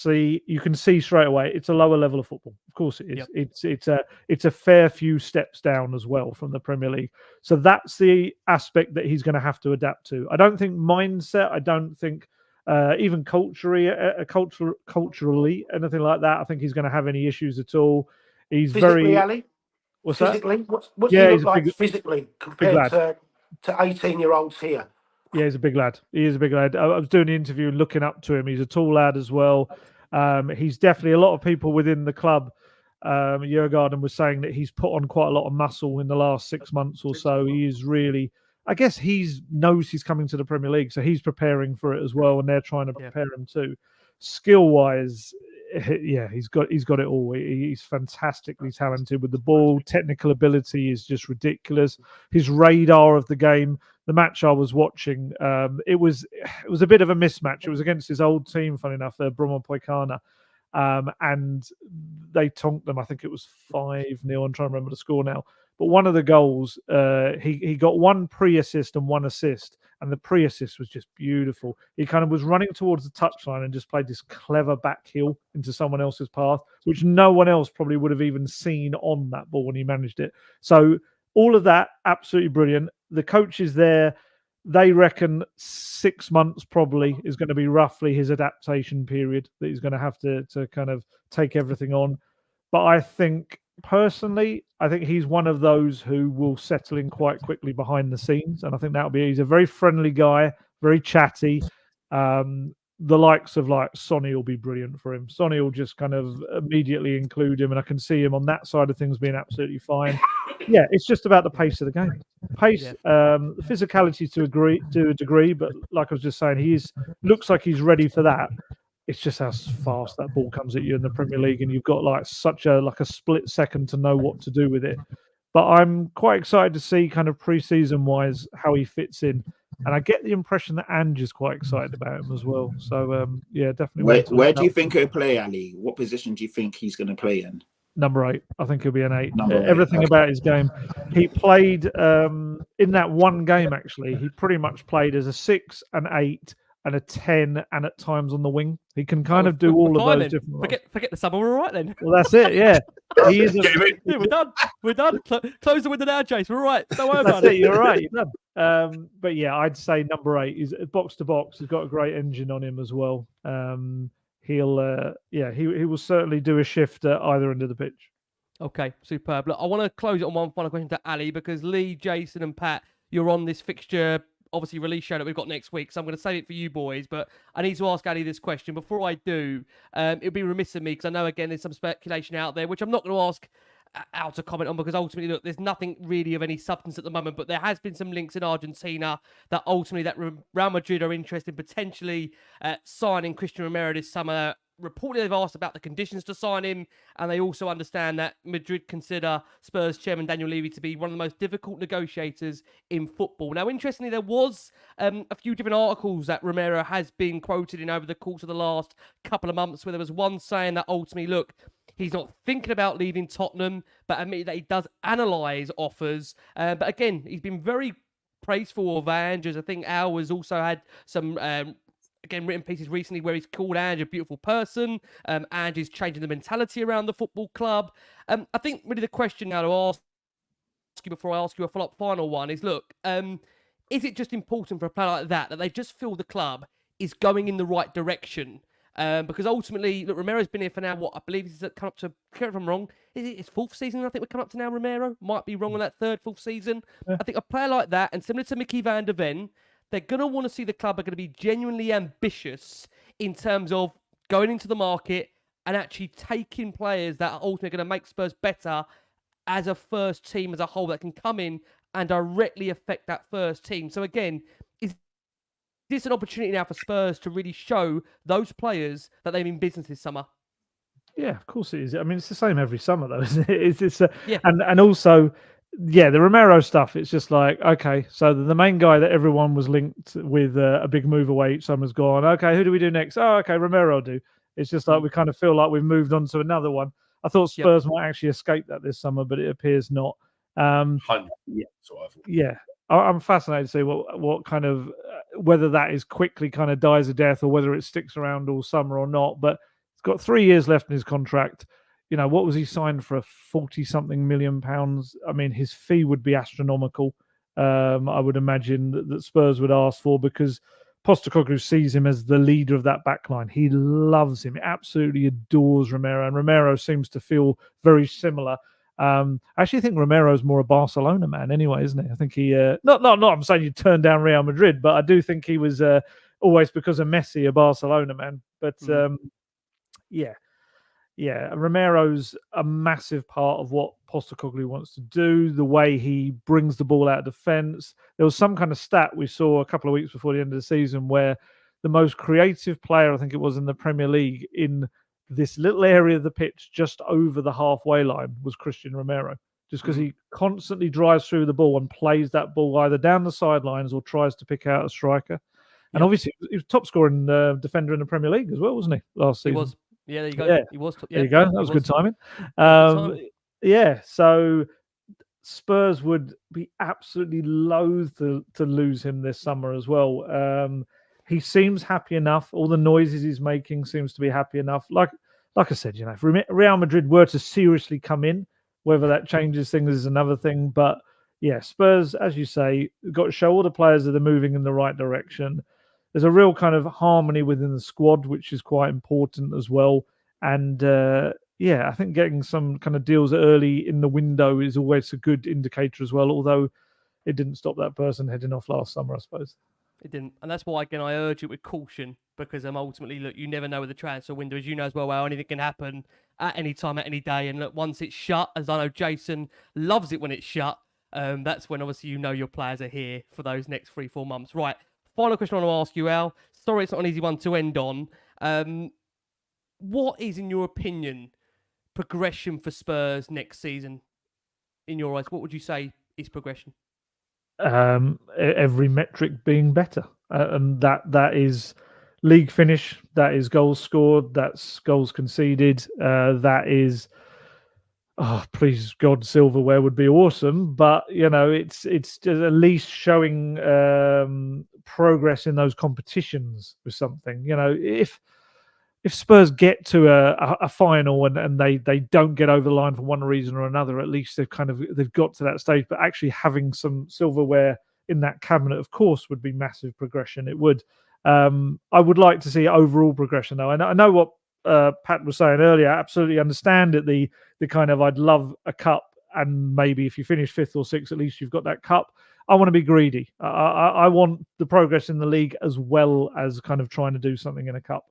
you can see straight away it's a lower level of football. Of course it is. Yep. It's a fair few steps down as well from the Premier League. So that's the aspect that he's going to have to adapt to. I don't think mindset, I don't think even culturally anything like that, I think he's going to have any issues at all. He's physically, very Ali? What's physically? that? What's he look like physically compared to 18-year-olds here? Yeah, he's a big lad. He is a big lad. I was doing the interview and looking up to him. He's a tall lad as well. He's definitely, a lot of people within the club, Jurgarden was saying that he's put on quite a lot of muscle in the last 6 months or so. He is really, I guess knows he's coming to the Premier League, so he's preparing for it as well, and they're trying to prepare him too. Skill-wise, yeah, he's got it all. He's fantastically talented with the ball. Technical ability is just ridiculous. His radar of the game. The match I was watching, it was a bit of a mismatch. It was against his old team, funny enough, Bromo Poikana, and they tonked them. I think it was 5-0. I'm trying to remember the score now. But one of the goals, he got one pre-assist and one assist, and the pre-assist was just beautiful. He kind of was running towards the touchline and just played this clever back heel into someone else's path, which no one else probably would have even seen on that ball when he managed it. So all of that, absolutely brilliant. The coaches there, they reckon 6 months probably is going to be roughly his adaptation period that he's going to have to kind of take everything on. But I think, personally, he's one of those who will settle in quite quickly behind the scenes. And I think he's a very friendly guy, very chatty. The likes of like Sonny will be brilliant for him. Sonny will just kind of immediately include him, and I can see him on that side of things being absolutely fine. Yeah, it's just about the pace of the game. Pace, the physicality to a degree, but like I was just saying, looks like he's ready for that. It's just how fast that ball comes at you in the Premier League, and you've got like such a split second to know what to do with it. But I'm quite excited to see kind of pre-season wise how he fits in, and I get the impression that Ange is quite excited about him as well. So yeah, definitely. Where do you think he'll play, Ali? What position do you think he's going to play in? Number 8. I think he'll be an 8. Number 8, Everything okay. about his game. He played in that one game, actually. He pretty much played as a 6, an 8, and a 10, and at times on the wing. He can kind of do all of those different roles. Forget the summer. We're all right then. Well, that's it, yeah. He is yeah, we're done. We're done. Close the window now, Jace. We're all right. Don't worry about it. You're right. You're done. But yeah, I'd say number 8 is box to box. He's got a great engine on him as well. He will certainly do a shift at either end of the pitch. Okay, superb. Look, I want to close it on one final question to Ali, because Lee, Jason, and Pat, you're on this fixture, obviously, release show that we've got next week. So I'm going to save it for you boys, but I need to ask Ali this question. Before I do, it would be remiss of me, because I know, again, there's some speculation out there, which I'm not going to ask out to comment on, because ultimately, look, there's nothing really of any substance at the moment, but there has been some links in Argentina that ultimately that Real Madrid are interested in potentially signing Cristian Romero this summer. Reportedly, they've asked about the conditions to sign him, and they also understand that Madrid consider Spurs chairman Daniel Levy to be one of the most difficult negotiators in football. Now, interestingly, there was a few different articles that Romero has been quoted in over the course of the last couple of months, where there was one saying that ultimately, look, he's not thinking about leaving Tottenham, but admitted that he does analyse offers. But again, he's been very praiseful of Ange. I think Al has also had some again, written pieces recently where he's called Ange a beautiful person. Ange is changing the mentality around the football club. I think really the question now to ask you before I ask you a follow-up final one is, look, is it just important for a player like that they just feel the club is going in the right direction? Because ultimately, look, Romero's been here for now, what I believe is come up to, correct me if I'm wrong, is it his 4th season? I think we're coming up to now, Romero. Might be wrong on that 3rd, 4th season. Yeah. I think a player like that, and similar to Mickey van der Ven, they're going to want to see the club are going to be genuinely ambitious in terms of going into the market and actually taking players that are ultimately going to make Spurs better as a first team as a whole, that can come in and directly affect that first team. So again, is this an opportunity now for Spurs to really show those players that they're in business this summer? Yeah, of course it is. I mean, it's the same every summer, though, isn't it? Yeah. And also, yeah, the Romero stuff, it's just like, okay, so the main guy that everyone was linked with a big move away each summer's gone. Okay, who do we do next? Oh, okay, Romero do. It's just like we kind of feel like we've moved on to another one. I thought Spurs might actually escape that this summer, but it appears not. Yeah, I'm fascinated to see what kind of, whether that is quickly kind of dies a death or whether it sticks around all summer or not. But he's got 3 years left in his contract. You know, what was he signed for? 40-something million pounds. I mean, his fee would be astronomical. I would imagine that Spurs would ask for, because Postecoglou sees him as the leader of that backline. He loves him, absolutely adores Romero, and Romero seems to feel very similar. I actually think Romero's more a Barcelona man anyway, isn't he? I think he, not I'm saying you turn down Real Madrid, but I do think he was always, because of Messi, a Barcelona man. But yeah, Romero's a massive part of what Postecoglou wants to do, the way he brings the ball out of defence. There was some kind of stat we saw a couple of weeks before the end of the season where the most creative player, I think it was in the Premier League, in this little area of the pitch just over the halfway line was Cristian Romero, just because he constantly drives through the ball and plays that ball either down the sidelines or tries to pick out a striker. And obviously, he was top scoring defender in the Premier League as well, wasn't he, last season? He was. Yeah, there you go. Yeah. He was. There you go. That was good timing. Yeah, so Spurs would be absolutely loath to lose him this summer as well. He seems happy enough. All the noises he's making seems to be happy enough. Like I said, you know, if Real Madrid were to seriously come in, whether that changes things is another thing. But yeah, Spurs, as you say, got to show all the players that they're moving in the right direction. There's a real kind of harmony within the squad, which is quite important as well. And yeah, I think getting some kind of deals early in the window is always a good indicator as well, although it didn't stop that person heading off last summer, I suppose. It didn't. And that's why, again, I urge it with caution, because ultimately, look, you never know with the transfer window, as you know as well, how anything can happen at any time, at any day. And look, once it's shut, as I know Jason loves it when it's shut, That's when obviously you know your players are here for those next 3-4 months. Right. Final question I want to ask you, Al. Sorry, it's not an easy one to end on. What is, in your opinion, progression for Spurs next season? In your eyes, what would you say is progression? Every metric being better, and that is league finish, that is goals scored, that's goals conceded, that is, oh please God, silverware would be awesome, but it's just at least showing progress in those competitions with something. If Spurs get to a final and they don't get over the line for one reason or another, at least they've got to that stage. But actually having some silverware in that cabinet, of course, would be massive progression. It would. I would like to see overall progression, though. I know what Pat was saying earlier. I absolutely understand it. The kind of, I'd love a cup, and maybe if you finish 5th or 6th, at least you've got that cup. I want to be greedy. I want the progress in the league as well as kind of trying to do something in a cup.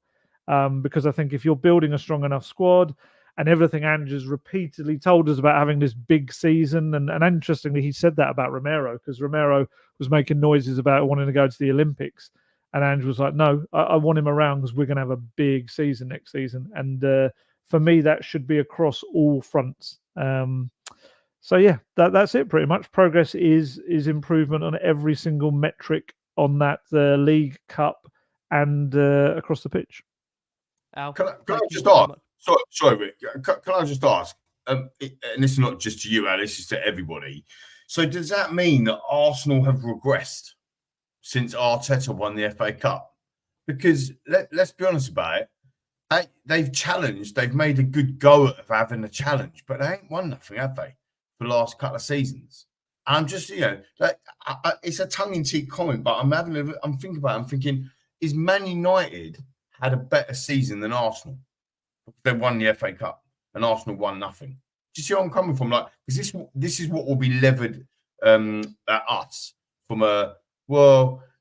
Because I think if you're building a strong enough squad and everything Ange has repeatedly told us about having this big season, and interestingly, he said that about Romero, because Romero was making noises about wanting to go to the Olympics. And Ange was like, no, I want him around because we're going to have a big season next season. And for me, that should be across all fronts. So yeah, that's it pretty much. Progress is improvement on every single metric on that League Cup and across the pitch. Al, can I just ask? Sorry, Rick. Can I just ask? And this is not just to you, Al. This is to everybody. So does that mean that Arsenal have regressed since Arteta won the FA Cup? Because let's be honest about it. They've challenged. They've made a good go of having a challenge, but they ain't won nothing, have they? For the last couple of seasons. I'm just, it's a tongue-in-cheek comment, but I'm thinking about it. I'm thinking, is Man United had a better season than Arsenal? They won the FA Cup and Arsenal won nothing. Do you see where I'm coming from? Like, because this is what will be levered at us from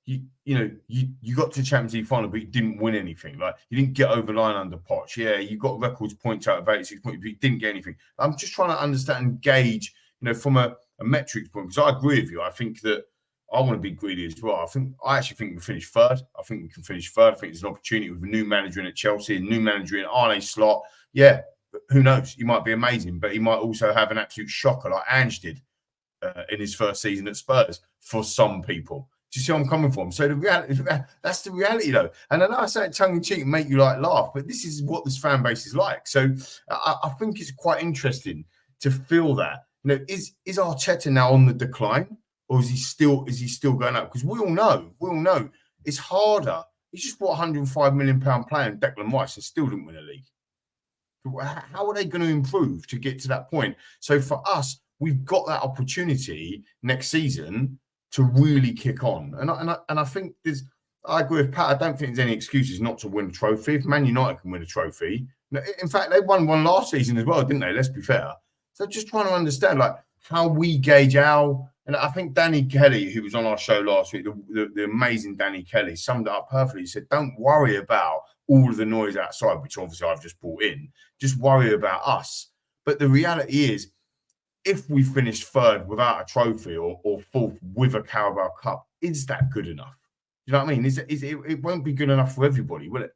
you got to the Champions League final, but you didn't win anything. Like, you didn't get over the line under Poch. Yeah, you got records points out of 86 points, but you didn't get anything. I'm just trying to understand and gauge, from a metrics point, because I agree with you. I think that I want to be greedy as well. I actually think we finish third. I think we can finish third. I think there's an opportunity with a new manager in at Chelsea, a new manager in Arne Slot. Yeah, who knows? He might be amazing, but he might also have an absolute shocker like Ange did in his first season at Spurs for some people. Do you see where I'm coming from? So that's the reality, though. And I know I say it tongue-in-cheek and make you laugh, but this is what this fan base is like. So I think it's quite interesting to feel that. Is Arteta now on the decline? Or is he still going up? Because we all know it's harder. He's just bought £105 million player in Declan Rice and still didn't win a league. How are they going to improve to get to that point? So for us, we've got that opportunity next season to really kick on. And I think I agree with Pat. I don't think there's any excuses not to win a trophy. If Man United can win a trophy, in fact, they won one last season as well, didn't they? Let's be fair. So just trying to understand how we gauge our. And I think Danny Kelly, who was on our show last week, the amazing Danny Kelly, summed it up perfectly. He said, don't worry about all of the noise outside, which obviously I've just brought in. Just worry about us. But the reality is, if we finish third without a trophy or fourth with a Carabao Cup, is that good enough? You know what I mean? It won't be good enough for everybody, will it?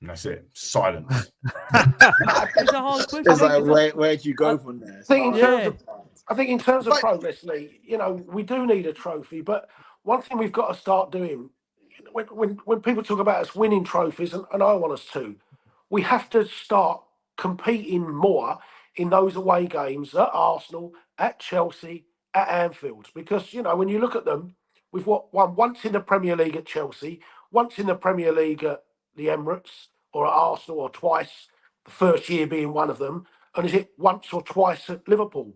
And that's it. Silence. It's a hard question. It's like, where do you go from there? I think in terms of progress, Lee, we do need a trophy, but one thing we've got to start doing, when people talk about us winning trophies, and I want us to, we have to start competing more in those away games at Arsenal, at Chelsea, at Anfield. Because, when you look at them, we've won once in the Premier League at Chelsea, once in the Premier League at the Emirates or at Arsenal, or twice, the first year being one of them, and is it once or twice at Liverpool?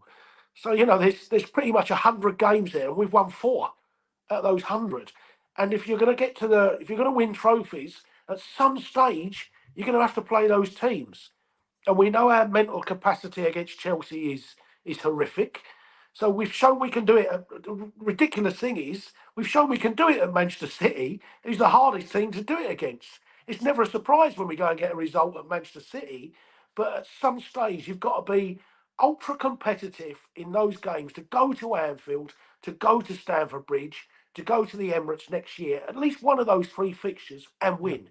So, there's pretty much 100 games there, and we've won 4 at those 100. And if you're going to win trophies, at some stage, you're going to have to play those teams. And we know our mental capacity against Chelsea is horrific. So we've shown we can do it. The ridiculous thing is, we've shown we can do it at Manchester City, who's the hardest team to do it against. It's never a surprise when we go and get a result at Manchester City, but at some stage you've got to be ultra competitive in those games, to go to Anfield, to go to Stamford Bridge, to go to the Emirates next year, at least one of those 3 fixtures, and win.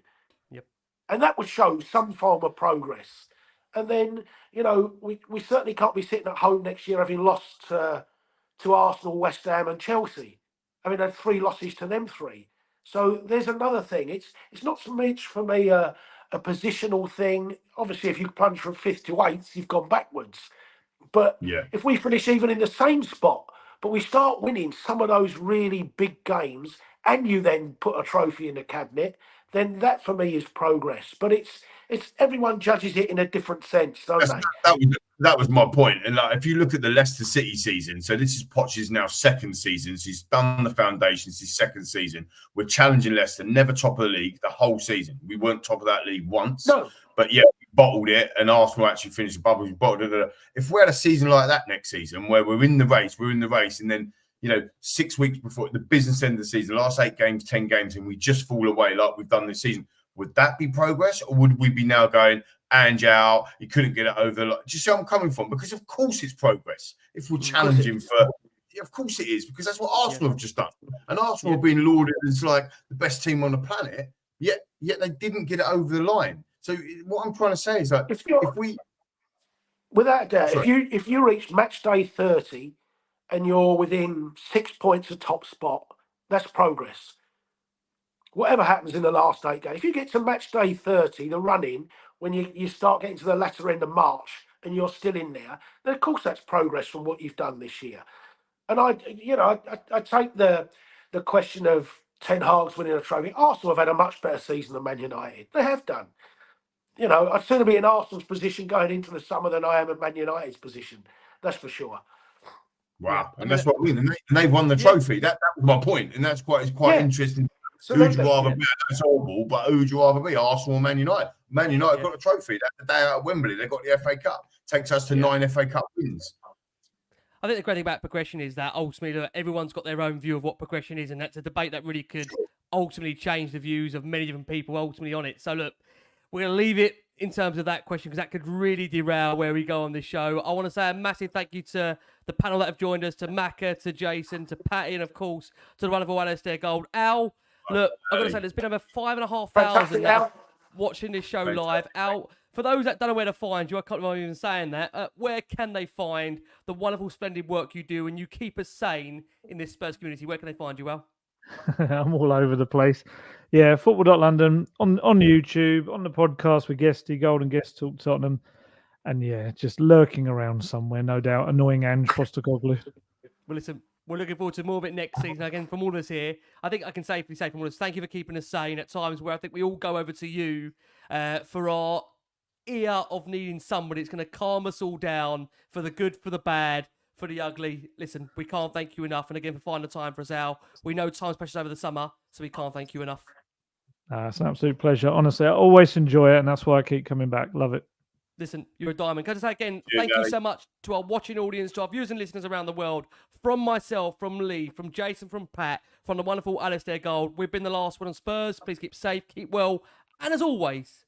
Yep. And that would show some form of progress. And then, you know, we certainly can't be sitting at home next year having lost to Arsenal, West Ham and Chelsea. I mean, had 3 losses to them 3. So there's another thing. It's not so much for me a positional thing. Obviously, if you plunge from 5th to 8th, you've gone backwards. But Yeah. if we finish even in the same spot, but we start winning some of those really big games, and you then put a trophy in the cabinet, then that for me is progress. But it's everyone judges it in a different sense, don't they? That was my point. And like, if you look at the Leicester City season, so this is Poch's now 2nd season. So he's done the foundations, his 2nd season. We're challenging Leicester, never top of the league the whole season. We weren't top of that league once. No. But yeah, we bottled it, and Arsenal actually finished above us. We bottled it. If we had a season like that next season, where we're in the race, and then, you know, 6 weeks before the business end of the season, last 8 games, 10 games, and we just fall away like we've done this season, would that be progress, or would we be now going, Ange out, he couldn't get it over the line? Do you see where I'm coming from? Because of course it's progress. If we're challenging for, yeah, of course it is, because that's what Arsenal have just done. And Arsenal have been lauded as like the best team on the planet, yet they didn't get it over the line. So what I'm trying to say is that if we, without a doubt, sorry. if you reach match day 30 and you're within 6 points of top spot, that's progress. Whatever happens in the last 8 games, if you get to match day 30, the run-in, when you start getting to the latter end of March and you're still in there, then of course that's progress from what you've done this year. And I take the question of Ten Hag's winning a trophy. Arsenal have had a much better season than Man United. They have done. You know, I'd sooner be in Arsenal's position going into the summer than I am in Man United's position. That's for sure. Wow, and that's what I mean. And they won the trophy. That was my point, and that's quite interesting. Who'd you rather be? That's horrible, but who'd you rather be? Arsenal or Man United? Man United got a trophy. That's the day out of Wembley. They got the FA Cup. Takes us to 9 FA Cup wins. I think the great thing about progression is that ultimately everyone's got their own view of what progression is, and that's a debate that really could ultimately change the views of many different people ultimately on it. So look, we're going to leave it in terms of that question, because that could really derail where we go on this show. I want to say a massive thank you to the panel that have joined us, to Macca, to Jason, to Patty, and of course to the wonderful Alasdair Gold. Al, look, I've got to say, there's been over 5,500 that watching this show live. Al, for those that don't know where to find you, I can't remember even saying that, where can they find the wonderful, splendid work you do, and you keep us sane in this Spurs community? Where can they find you, Al? I'm all over the place. Yeah, Football.London, on YouTube, on the podcast with Guesty, Golden Guest Talk Tottenham, and yeah, just lurking around somewhere, no doubt, annoying Ange Postecoglou. Well, listen, we're looking forward to more of it next season. Again, from all of us here, I think I can safely say from all of us, thank you for keeping us sane at times where I think we all go over to you for our ear of needing somebody that's going to calm us all down for the good, for the bad, for the ugly. Listen, we can't thank you enough. And again, for finding the time for us, Al. We know time's precious over the summer, so we can't thank you enough. It's an absolute pleasure. Honestly, I always enjoy it, and that's why I keep coming back. Love it. Listen, you're a diamond. Can I just say again, thank you so much to our watching audience, to our viewers and listeners around the world, from myself, from Lee, from Jason, from Pat, from the wonderful Alasdair Gold. We've been the last one on Spurs. Please keep safe, keep well, and as always,